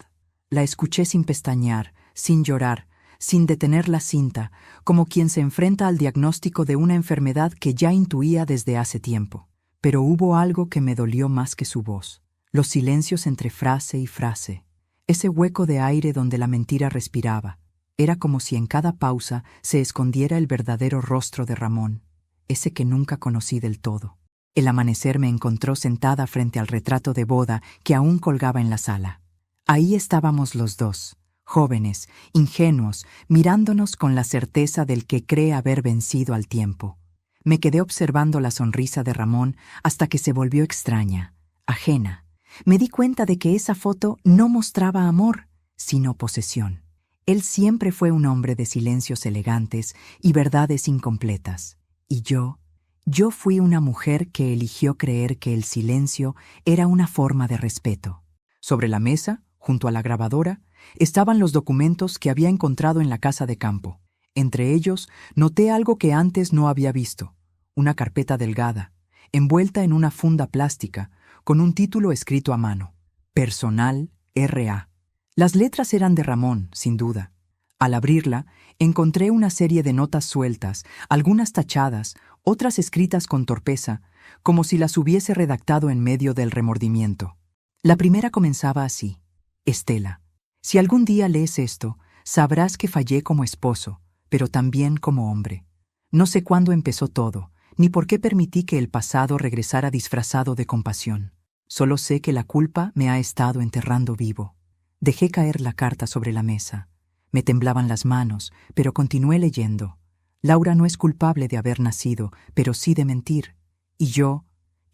La escuché sin pestañear, sin llorar, sin detener la cinta, como quien se enfrenta al diagnóstico de una enfermedad que ya intuía desde hace tiempo. Pero hubo algo que me dolió más que su voz. Los silencios entre frase y frase. Ese hueco de aire donde la mentira respiraba. Era como si en cada pausa se escondiera el verdadero rostro de Ramón, ese que nunca conocí del todo. El amanecer me encontró sentada frente al retrato de boda que aún colgaba en la sala. Ahí estábamos los dos, jóvenes, ingenuos, mirándonos con la certeza del que cree haber vencido al tiempo. Me quedé observando la sonrisa de Ramón hasta que se volvió extraña, ajena. Me di cuenta de que esa foto no mostraba amor, sino posesión. Él siempre fue un hombre de silencios elegantes y verdades incompletas. Y yo fui una mujer que eligió creer que el silencio era una forma de respeto. Sobre la mesa, junto a la grabadora, estaban los documentos que había encontrado en la casa de campo. Entre ellos, noté algo que antes no había visto: una carpeta delgada, envuelta en una funda plástica, con un título escrito a mano: Personal R.A. Las letras eran de Ramón, sin duda. Al abrirla, encontré una serie de notas sueltas, algunas tachadas, otras escritas con torpeza, como si las hubiese redactado en medio del remordimiento. La primera comenzaba así: Estela, si algún día lees esto, sabrás que fallé como esposo, pero también como hombre. No sé cuándo empezó todo, ni por qué permití que el pasado regresara disfrazado de compasión. Solo sé que la culpa me ha estado enterrando vivo. Dejé caer la carta sobre la mesa. Me temblaban las manos, pero continué leyendo. Laura no es culpable de haber nacido, pero sí de mentir. Y yo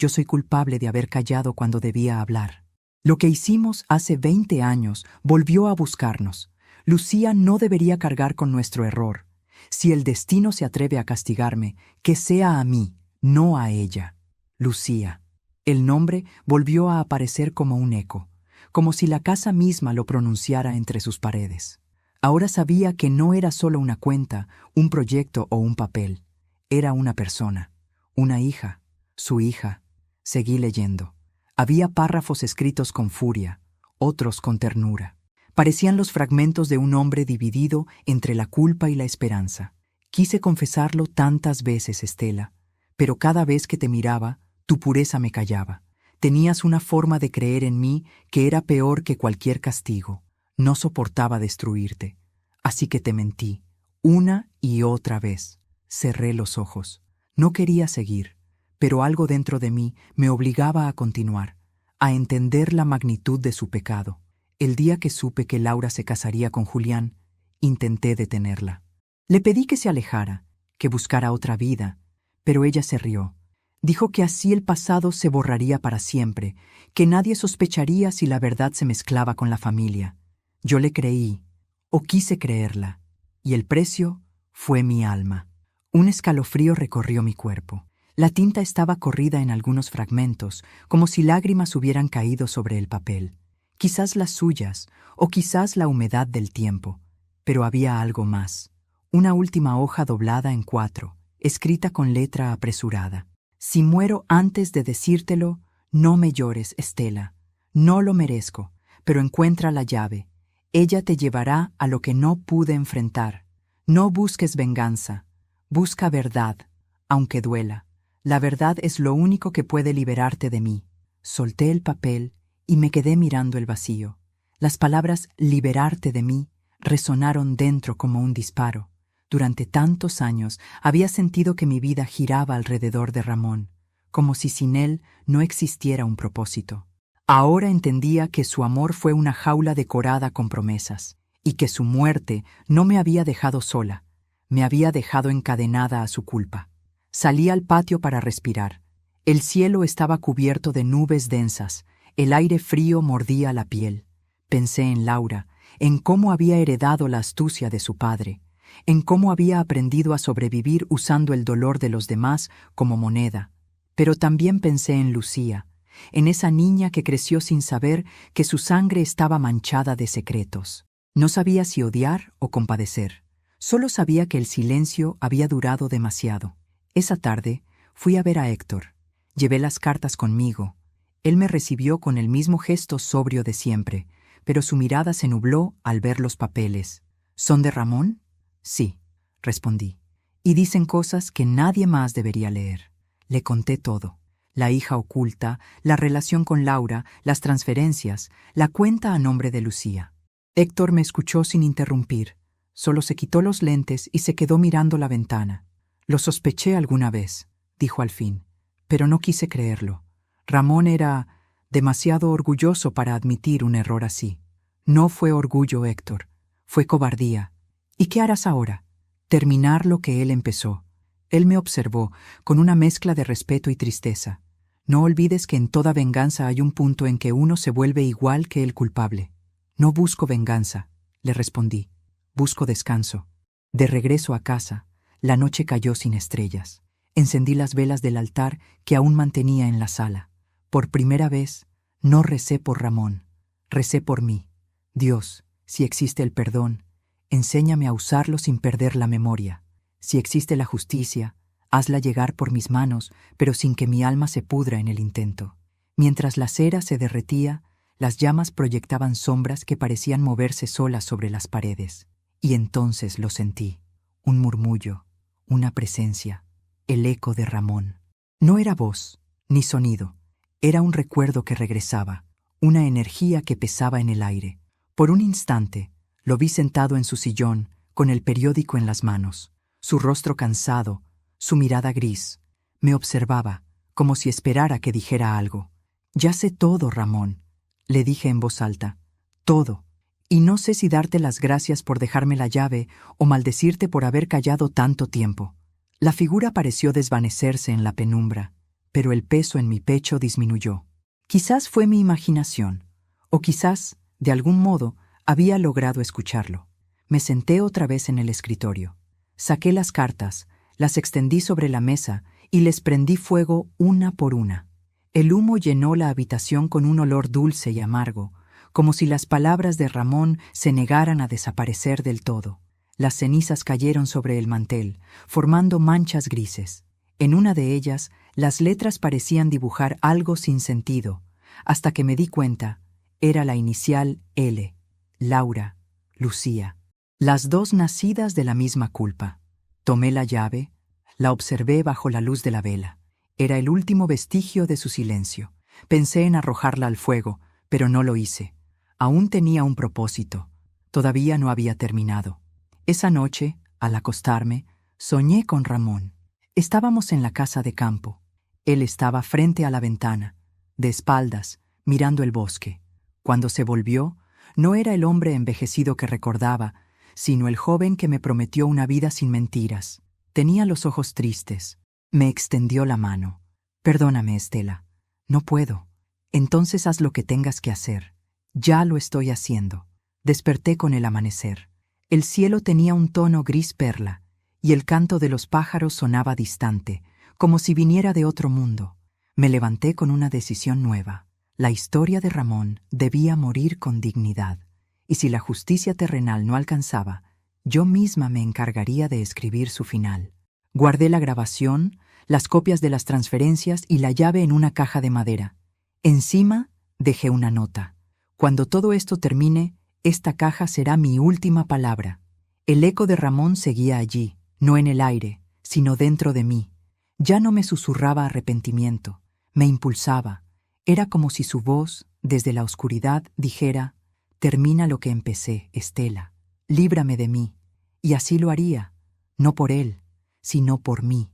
soy culpable de haber callado cuando debía hablar. Lo que hicimos hace 20 años volvió a buscarnos. Lucía no debería cargar con nuestro error. Si el destino se atreve a castigarme, que sea a mí, no a ella. Lucía. El nombre volvió a aparecer como un eco, como si la casa misma lo pronunciara entre sus paredes. Ahora sabía que no era solo una cuenta, un proyecto o un papel. Era una persona, una hija, su hija. Seguí leyendo. Había párrafos escritos con furia, otros con ternura. Parecían los fragmentos de un hombre dividido entre la culpa y la esperanza. Quise confesarlo tantas veces, Estela, pero cada vez que te miraba, tu pureza me callaba. Tenías una forma de creer en mí que era peor que cualquier castigo. No soportaba destruirte. Así que te mentí, una y otra vez. Cerré los ojos. No quería seguir, pero algo dentro de mí me obligaba a continuar, a entender la magnitud de su pecado. El día que supe que Laura se casaría con Julián, intenté detenerla. Le pedí que se alejara, que buscara otra vida, pero ella se rió. Dijo que así el pasado se borraría para siempre, que nadie sospecharía si la verdad se mezclaba con la familia. Yo le creí, o quise creerla, y el precio fue mi alma. Un escalofrío recorrió mi cuerpo. La tinta estaba corrida en algunos fragmentos, como si lágrimas hubieran caído sobre el papel. Quizás las suyas, o quizás la humedad del tiempo. Pero había algo más. Una última hoja doblada en 4, escrita con letra apresurada. Si muero antes de decírtelo, no me llores, Estela. No lo merezco, pero encuentra la llave. Ella te llevará a lo que no pude enfrentar. No busques venganza. Busca verdad, aunque duela. La verdad es lo único que puede liberarte de mí. Solté el papel y me quedé mirando el vacío. Las palabras «liberarte de mí» resonaron dentro como un disparo. Durante tantos años había sentido que mi vida giraba alrededor de Ramón, como si sin él no existiera un propósito. Ahora entendía que su amor fue una jaula decorada con promesas, y que su muerte no me había dejado sola, me había dejado encadenada a su culpa. Salí al patio para respirar. El cielo estaba cubierto de nubes densas, el aire frío mordía la piel. Pensé en Laura, en cómo había heredado la astucia de su padre, en cómo había aprendido a sobrevivir usando el dolor de los demás como moneda. Pero también pensé en Lucía, en esa niña que creció sin saber que su sangre estaba manchada de secretos. No sabía si odiar o compadecer. Solo sabía que el silencio había durado demasiado. Esa tarde fui a ver a Héctor. Llevé las cartas conmigo. Él me recibió con el mismo gesto sobrio de siempre, pero su mirada se nubló al ver los papeles. ¿Son de Ramón? Sí, respondí. Y dicen cosas que nadie más debería leer. Le conté todo. La hija oculta, la relación con Laura, las transferencias, la cuenta a nombre de Lucía. Héctor me escuchó sin interrumpir. Solo se quitó los lentes y se quedó mirando la ventana. Lo sospeché alguna vez, dijo al fin, pero no quise creerlo. Ramón era demasiado orgulloso para admitir un error así. No fue orgullo, Héctor, fue cobardía. ¿Y qué harás ahora? Terminar lo que él empezó. Él me observó, con una mezcla de respeto y tristeza. No olvides que en toda venganza hay un punto en que uno se vuelve igual que el culpable. No busco venganza, le respondí. busco descanso. De regreso a casa, la noche cayó sin estrellas. Encendí las velas del altar que aún mantenía en la sala. Por primera vez, no recé por Ramón, recé por mí. Dios, si existe el perdón, enséñame a usarlo sin perder la memoria. Si existe la justicia, hazla llegar por mis manos, pero sin que mi alma se pudra en el intento. Mientras la cera se derretía, las llamas proyectaban sombras que parecían moverse solas sobre las paredes. Y entonces lo sentí, un murmullo, una presencia, el eco de Ramón. No era voz, ni sonido, era un recuerdo que regresaba, una energía que pesaba en el aire. Por un instante, lo vi sentado en su sillón, con el periódico en las manos, su rostro cansado, su mirada gris. Me observaba, como si esperara que dijera algo. «Ya sé todo, Ramón», le dije en voz alta, «todo. Y no sé si darte las gracias por dejarme la llave o maldecirte por haber callado tanto tiempo». La figura pareció desvanecerse en la penumbra, pero el peso en mi pecho disminuyó. Quizás fue mi imaginación, o quizás, de algún modo, había logrado escucharlo. Me senté otra vez en el escritorio. Saqué las cartas, las extendí sobre la mesa y les prendí fuego una por una. El humo llenó la habitación con un olor dulce y amargo, como si las palabras de Ramón se negaran a desaparecer del todo. Las cenizas cayeron sobre el mantel, formando manchas grises. En una de ellas, las letras parecían dibujar algo sin sentido, hasta que me di cuenta, era la inicial L, Laura, Lucía, las dos nacidas de la misma culpa. Tomé la llave, la observé bajo la luz de la vela. Era el último vestigio de su silencio. Pensé en arrojarla al fuego, pero no lo hice. Aún tenía un propósito. Todavía no había terminado. Esa noche, al acostarme, soñé con Ramón. Estábamos en la casa de campo. Él estaba frente a la ventana, de espaldas, mirando el bosque. Cuando se volvió, no era el hombre envejecido que recordaba, sino el joven que me prometió una vida sin mentiras. Tenía los ojos tristes. Me extendió la mano. «Perdóname, Estela. No puedo». «Entonces haz lo que tengas que hacer». «Ya lo estoy haciendo». Desperté con el amanecer. El cielo tenía un tono gris perla, y el canto de los pájaros sonaba distante, como si viniera de otro mundo. Me levanté con una decisión nueva. La historia de Ramón debía morir con dignidad, y si la justicia terrenal no alcanzaba, yo misma me encargaría de escribir su final. Guardé la grabación, las copias de las transferencias y la llave en una caja de madera. Encima dejé una nota. Cuando todo esto termine, esta caja será mi última palabra. El eco de Ramón seguía allí, no en el aire, sino dentro de mí. Ya no me susurraba arrepentimiento, me impulsaba. Era como si su voz, desde la oscuridad, dijera: «Termina lo que empecé, Estela. Líbrame de mí». Y así lo haría, no por él, sino por mí.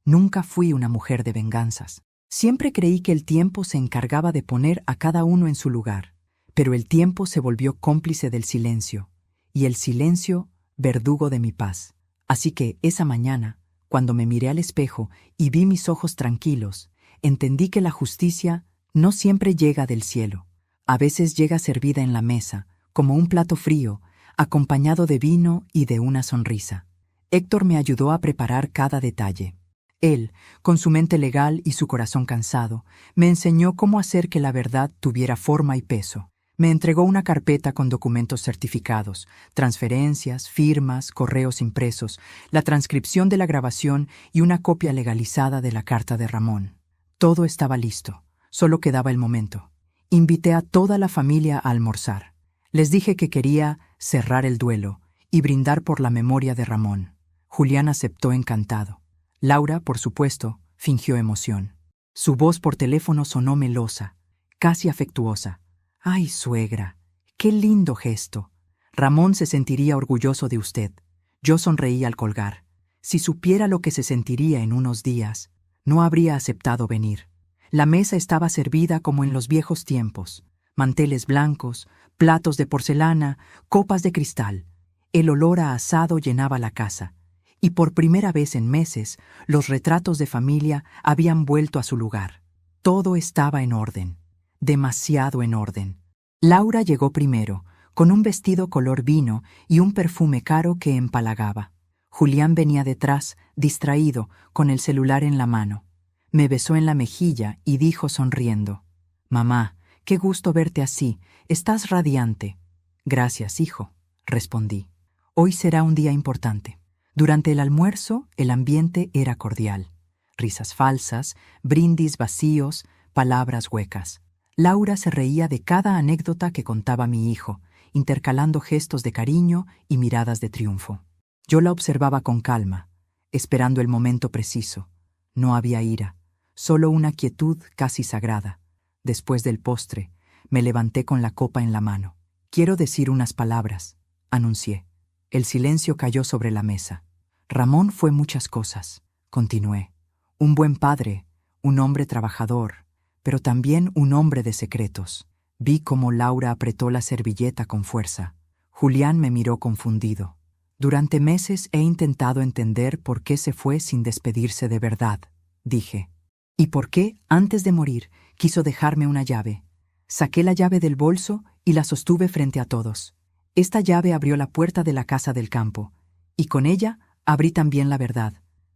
Nunca fui una mujer de venganzas. Siempre creí que el tiempo se encargaba de poner a cada uno en su lugar. Pero el tiempo se volvió cómplice del silencio, y el silencio verdugo de mi paz. Así que esa mañana, cuando me miré al espejo y vi mis ojos tranquilos, entendí que la justicia no siempre llega del cielo. A veces llega servida en la mesa, como un plato frío, acompañado de vino y de una sonrisa. Héctor me ayudó a preparar cada detalle. Él, con su mente legal y su corazón cansado, me enseñó cómo hacer que la verdad tuviera forma y peso. Me entregó una carpeta con documentos certificados, transferencias, firmas, correos impresos, la transcripción de la grabación y una copia legalizada de la carta de Ramón. Todo estaba listo, solo quedaba el momento. Invité a toda la familia a almorzar. Les dije que quería cerrar el duelo y brindar por la memoria de Ramón. Julián aceptó encantado. Laura, por supuesto, fingió emoción. Su voz por teléfono sonó melosa, casi afectuosa. «Ay, suegra, qué lindo gesto. Ramón se sentiría orgulloso de usted». Yo sonreí al colgar. Si supiera lo que se sentiría en unos días, no habría aceptado venir. La mesa estaba servida como en los viejos tiempos. Manteles blancos, platos de porcelana, copas de cristal. El olor a asado llenaba la casa. Y por primera vez en meses, los retratos de familia habían vuelto a su lugar. Todo estaba en orden. Demasiado en orden. Laura llegó primero, con un vestido color vino y un perfume caro que empalagaba. Julián venía detrás, distraído, con el celular en la mano. Me besó en la mejilla y dijo sonriendo: «Mamá, qué gusto verte así, estás radiante». «Gracias, hijo», respondí. «Hoy será un día importante». Durante el almuerzo, el ambiente era cordial. Risas falsas, brindis vacíos, palabras huecas. Laura se reía de cada anécdota que contaba mi hijo, intercalando gestos de cariño y miradas de triunfo. Yo la observaba con calma, esperando el momento preciso. No había ira, solo una quietud casi sagrada. Después del postre, me levanté con la copa en la mano. «Quiero decir unas palabras», anuncié. El silencio cayó sobre la mesa. «Ramón fue muchas cosas», continué. «Un buen padre, un hombre trabajador, pero también un hombre de secretos». Vi cómo Laura apretó la servilleta con fuerza. Julián me miró confundido. «Durante meses he intentado entender por qué se fue sin despedirse de verdad», dije. «Y por qué, antes de morir, quiso dejarme una llave». Saqué la llave del bolso y la sostuve frente a todos. Esta llave abrió la puerta de la casa del campo, y con ella abrí también la verdad.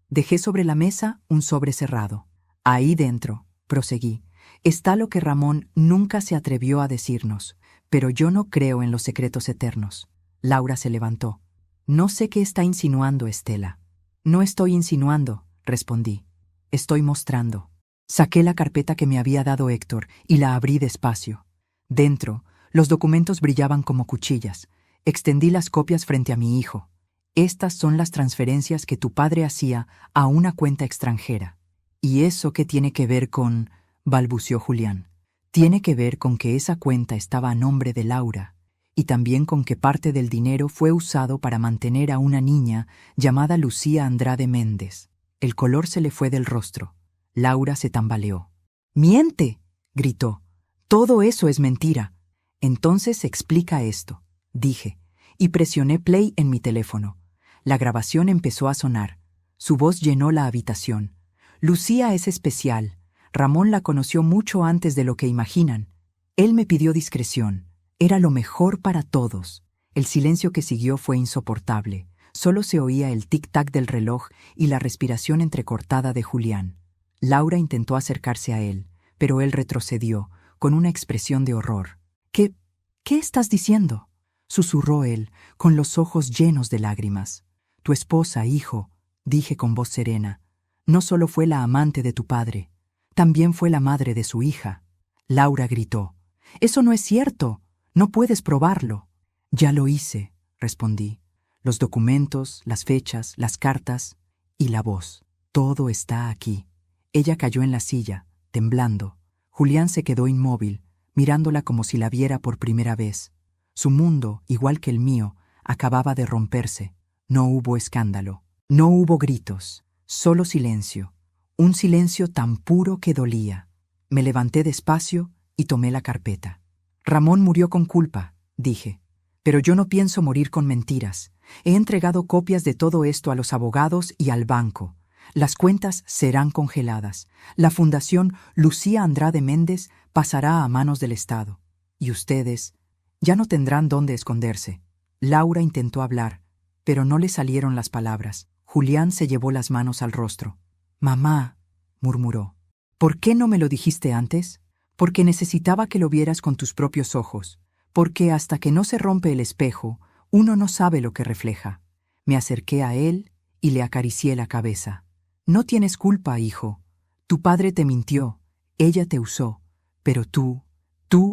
Dejé sobre la mesa un sobre cerrado. «Ahí dentro», proseguí, «está lo que Ramón nunca se atrevió a decirnos, pero yo no creo en los secretos eternos». Laura se levantó. «No sé qué está insinuando, Estela». «No estoy insinuando», respondí. «Estoy mostrando». Saqué la carpeta que me había dado Héctor y la abrí despacio. Dentro, los documentos brillaban como cuchillas. Extendí las copias frente a mi hijo. «Estas son las transferencias que tu padre hacía a una cuenta extranjera». «¿Y eso qué tiene que ver con...?» balbució Julián. «Tiene que ver con que esa cuenta estaba a nombre de Laura, y también con que parte del dinero fue usado para mantener a una niña llamada Lucía Andrade Méndez». El color se le fue del rostro. Laura se tambaleó. «¡Miente!», gritó. «Todo eso es mentira». «Entonces explica esto», dije, y presioné play en mi teléfono. La grabación empezó a sonar. Su voz llenó la habitación. «Lucía es especial. Ramón la conoció mucho antes de lo que imaginan. Él me pidió discreción. Era lo mejor para todos». El silencio que siguió fue insoportable. Solo se oía el tic-tac del reloj y la respiración entrecortada de Julián. Laura intentó acercarse a él, pero él retrocedió, con una expresión de horror. «¿Qué estás diciendo?», susurró él, con los ojos llenos de lágrimas. «Tu esposa, hijo», dije con voz serena, «no solo fue la amante de tu padre, también fue la madre de su hija». Laura gritó. «Eso no es cierto. No puedes probarlo». «Ya lo hice», respondí. «Los documentos, las fechas, las cartas y la voz. Todo está aquí». Ella cayó en la silla, temblando. Julián se quedó inmóvil, mirándola como si la viera por primera vez. Su mundo, igual que el mío, acababa de romperse. No hubo escándalo, no hubo gritos, solo silencio. Un silencio tan puro que dolía. Me levanté despacio y tomé la carpeta. «Ramón murió con culpa», dije. «Pero yo no pienso morir con mentiras. He entregado copias de todo esto a los abogados y al banco. Las cuentas serán congeladas. La Fundación Lucía Andrade Méndez pasará a manos del Estado. Y ustedes ya no tendrán dónde esconderse». Laura intentó hablar, pero no le salieron las palabras. Julián se llevó las manos al rostro. «Mamá», murmuró, «¿por qué no me lo dijiste antes? Porque necesitaba que lo vieras con tus propios ojos. Porque hasta que no se rompe el espejo, uno no sabe lo que refleja». Me acerqué a él y le acaricié la cabeza. «No tienes culpa, hijo. Tu padre te mintió, ella te usó, pero tú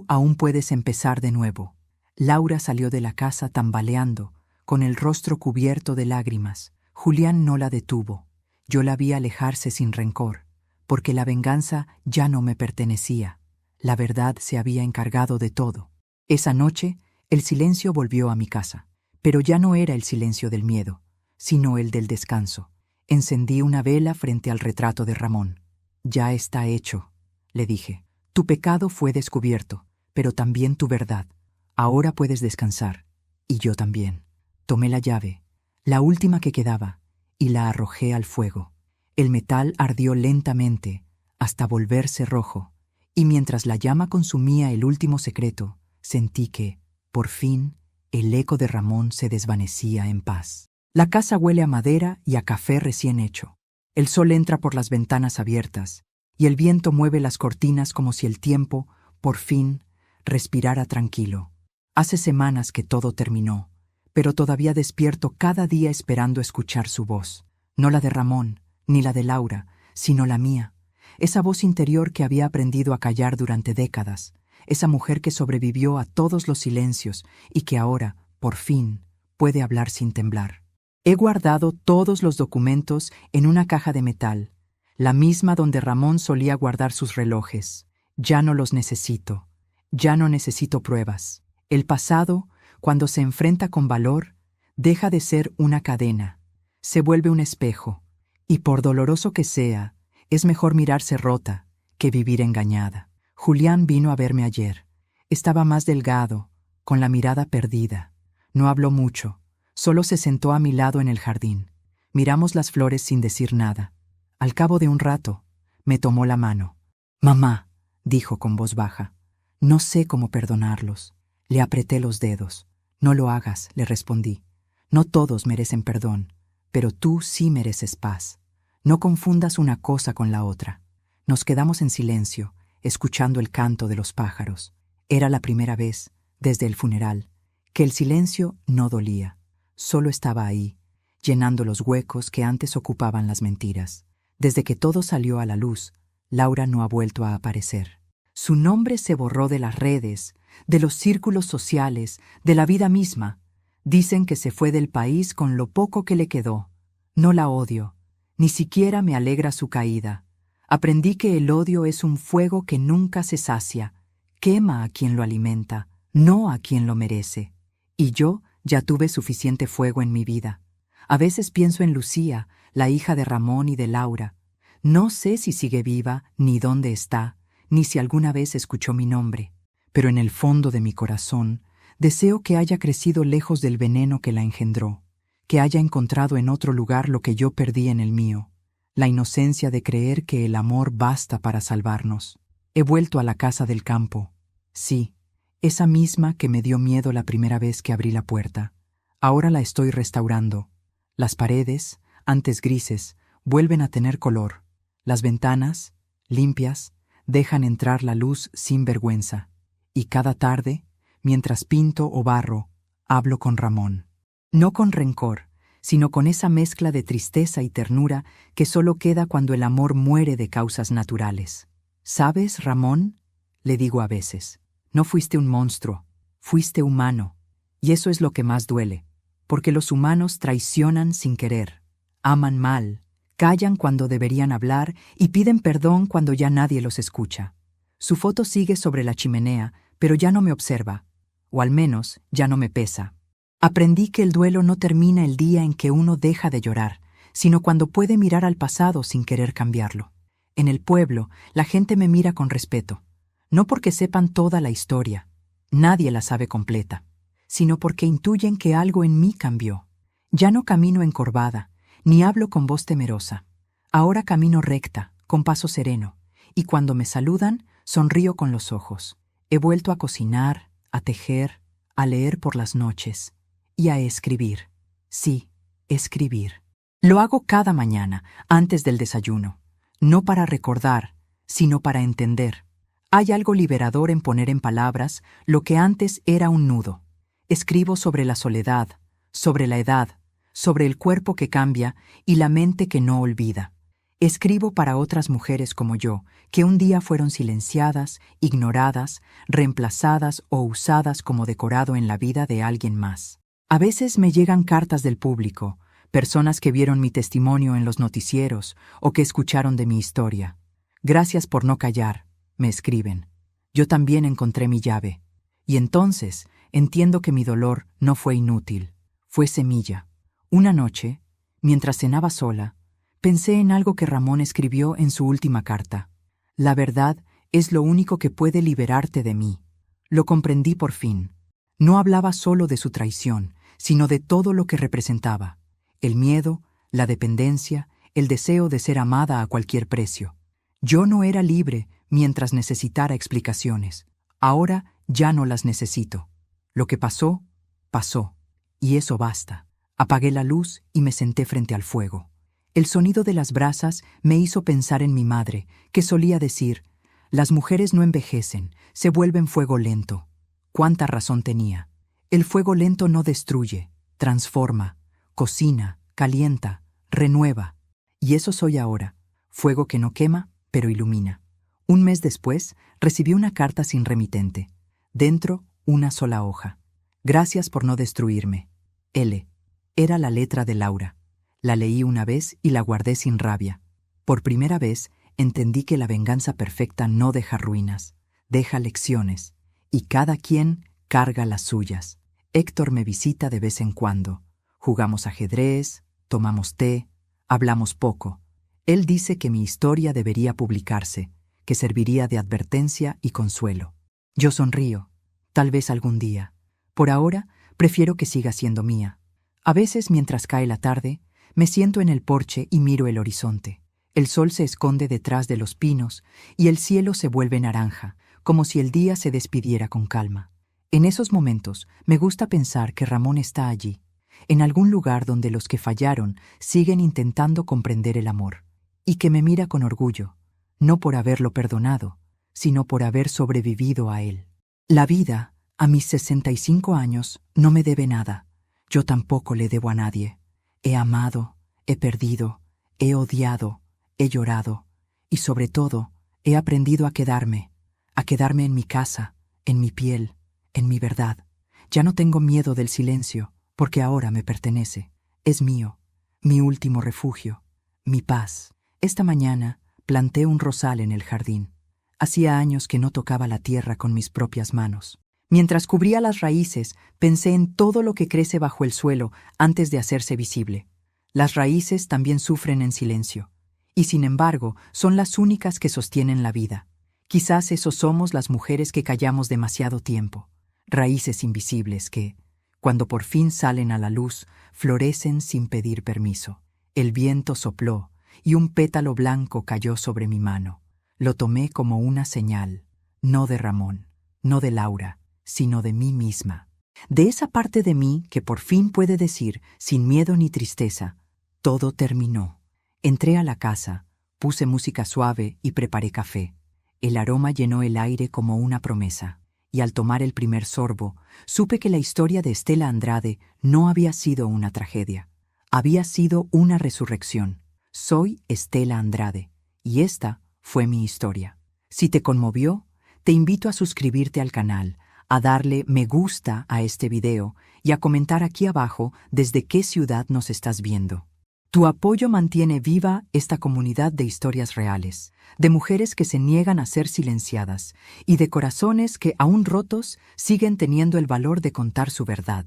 aún puedes empezar de nuevo». Laura salió de la casa tambaleando, con el rostro cubierto de lágrimas. Julián no la detuvo. Yo la vi alejarse sin rencor, porque la venganza ya no me pertenecía. La verdad se había encargado de todo. Esa noche, el silencio volvió a mi casa, pero ya no era el silencio del miedo, sino el del descanso. Encendí una vela frente al retrato de Ramón. «Ya está hecho», le dije. «Tu pecado fue descubierto, pero también tu verdad. Ahora puedes descansar. Y yo también». Tomé la llave, la última que quedaba, y la arrojé al fuego. El metal ardió lentamente hasta volverse rojo, y mientras la llama consumía el último secreto, sentí que, por fin, el eco de Ramón se desvanecía en paz. La casa huele a madera y a café recién hecho. El sol entra por las ventanas abiertas, y el viento mueve las cortinas como si el tiempo, por fin, respirara tranquilo. Hace semanas que todo terminó, pero todavía despierto cada día esperando escuchar su voz. No la de Ramón, ni la de Laura, sino la mía. Esa voz interior que había aprendido a callar durante décadas. Esa mujer que sobrevivió a todos los silencios y que ahora, por fin, puede hablar sin temblar. He guardado todos los documentos en una caja de metal, la misma donde Ramón solía guardar sus relojes. Ya no los necesito. Ya no necesito pruebas. El pasado, cuando se enfrenta con valor, deja de ser una cadena. Se vuelve un espejo. Y por doloroso que sea, es mejor mirarse rota que vivir engañada. Julián vino a verme ayer. Estaba más delgado, con la mirada perdida. No habló mucho. Solo se sentó a mi lado en el jardín. Miramos las flores sin decir nada. Al cabo de un rato, me tomó la mano. «Mamá», dijo con voz baja, «no sé cómo perdonarlos». Le apreté los dedos. «No lo hagas», le respondí. «No todos merecen perdón, pero tú sí mereces paz. No confundas una cosa con la otra». Nos quedamos en silencio, escuchando el canto de los pájaros. Era la primera vez, desde el funeral, que el silencio no dolía. Solo estaba ahí, llenando los huecos que antes ocupaban las mentiras. Desde que todo salió a la luz, Laura no ha vuelto a aparecer. Su nombre se borró de las redes, de los círculos sociales, de la vida misma. Dicen que se fue del país con lo poco que le quedó. No la odio, ni siquiera me alegra su caída. Aprendí que el odio es un fuego que nunca se sacia, quema a quien lo alimenta, no a quien lo merece. Y yo ya tuve suficiente fuego en mi vida. A veces pienso en Lucía, la hija de Ramón y de Laura. No sé si sigue viva, ni dónde está, ni si alguna vez escuchó mi nombre. Pero en el fondo de mi corazón, deseo que haya crecido lejos del veneno que la engendró, que haya encontrado en otro lugar lo que yo perdí en el mío, la inocencia de creer que el amor basta para salvarnos. He vuelto a la casa del campo. Sí, esa misma que me dio miedo la primera vez que abrí la puerta. Ahora la estoy restaurando. Las paredes, antes grises, vuelven a tener color. Las ventanas, limpias, dejan entrar la luz sin vergüenza. Y cada tarde, mientras pinto o barro, hablo con Ramón. No con rencor, sino con esa mezcla de tristeza y ternura que solo queda cuando el amor muere de causas naturales. «¿Sabes, Ramón?», le digo a veces, «no fuiste un monstruo, fuiste humano. Y eso es lo que más duele, porque los humanos traicionan sin querer, aman mal, callan cuando deberían hablar y piden perdón cuando ya nadie los escucha. Su foto sigue sobre la chimenea, pero ya no me observa, o al menos ya no me pesa. Aprendí que el duelo no termina el día en que uno deja de llorar, sino cuando puede mirar al pasado sin querer cambiarlo. En el pueblo, la gente me mira con respeto, no porque sepan toda la historia, nadie la sabe completa, sino porque intuyen que algo en mí cambió. Ya no camino encorvada, ni hablo con voz temerosa. Ahora camino recta, con paso sereno, y cuando me saludan, sonrío con los ojos. He vuelto a cocinar, a tejer, a leer por las noches y a escribir. Sí, escribir. Lo hago cada mañana, antes del desayuno, no para recordar, sino para entender. Hay algo liberador en poner en palabras lo que antes era un nudo. Escribo sobre la soledad, sobre la edad, sobre el cuerpo que cambia y la mente que no olvida. Escribo para otras mujeres como yo, que un día fueron silenciadas, ignoradas, reemplazadas o usadas como decorado en la vida de alguien más. A veces me llegan cartas del público, personas que vieron mi testimonio en los noticieros o que escucharon de mi historia. «Gracias por no callar», me escriben. «Yo también encontré mi llave». Y entonces entiendo que mi dolor no fue inútil, fue semilla. Una noche, mientras cenaba sola, pensé en algo que Ramón escribió en su última carta. «La verdad es lo único que puede liberarte de mí». Lo comprendí por fin. No hablaba solo de su traición, sino de todo lo que representaba. El miedo, la dependencia, el deseo de ser amada a cualquier precio. Yo no era libre mientras necesitara explicaciones. Ahora ya no las necesito. Lo que pasó, pasó. Y eso basta. Apagué la luz y me senté frente al fuego. El sonido de las brasas me hizo pensar en mi madre, que solía decir: las mujeres no envejecen, se vuelven fuego lento. Cuánta razón tenía. El fuego lento no destruye, transforma, cocina, calienta, renueva. Y eso soy ahora, fuego que no quema, pero ilumina. Un mes después, recibí una carta sin remitente. Dentro, una sola hoja. Gracias por no destruirme. L. Era la letra de Laura. La leí una vez y la guardé sin rabia. Por primera vez, entendí que la venganza perfecta no deja ruinas, deja lecciones, y cada quien carga las suyas. Héctor me visita de vez en cuando. Jugamos ajedrez, tomamos té, hablamos poco. Él dice que mi historia debería publicarse, que serviría de advertencia y consuelo. Yo sonrío, tal vez algún día. Por ahora, prefiero que siga siendo mía. A veces, mientras cae la tarde, me siento en el porche y miro el horizonte. El sol se esconde detrás de los pinos y el cielo se vuelve naranja, como si el día se despidiera con calma. En esos momentos me gusta pensar que Ramón está allí, en algún lugar donde los que fallaron siguen intentando comprender el amor, y que me mira con orgullo, no por haberlo perdonado, sino por haber sobrevivido a él. La vida, a mis 65 años, no me debe nada. Yo tampoco le debo a nadie. He amado, he perdido, he odiado, he llorado, y sobre todo, he aprendido a quedarme en mi casa, en mi piel, en mi verdad. Ya no tengo miedo del silencio, porque ahora me pertenece. Es mío, mi último refugio, mi paz. Esta mañana planté un rosal en el jardín. Hacía años que no tocaba la tierra con mis propias manos. Mientras cubría las raíces, pensé en todo lo que crece bajo el suelo antes de hacerse visible. Las raíces también sufren en silencio, y sin embargo son las únicas que sostienen la vida. Quizás eso somos las mujeres que callamos demasiado tiempo, raíces invisibles que, cuando por fin salen a la luz, florecen sin pedir permiso. El viento sopló y un pétalo blanco cayó sobre mi mano. Lo tomé como una señal, no de Ramón, no de Laura, sino de mí misma. De esa parte de mí que por fin puede decir, sin miedo ni tristeza: todo terminó. Entré a la casa, puse música suave y preparé café. El aroma llenó el aire como una promesa, y al tomar el primer sorbo, supe que la historia de Estela Andrade no había sido una tragedia. Había sido una resurrección. Soy Estela Andrade, y esta fue mi historia. Si te conmovió, te invito a suscribirte al canal, a darle me gusta a este video y a comentar aquí abajo desde qué ciudad nos estás viendo. Tu apoyo mantiene viva esta comunidad de historias reales, de mujeres que se niegan a ser silenciadas y de corazones que, aún rotos, siguen teniendo el valor de contar su verdad.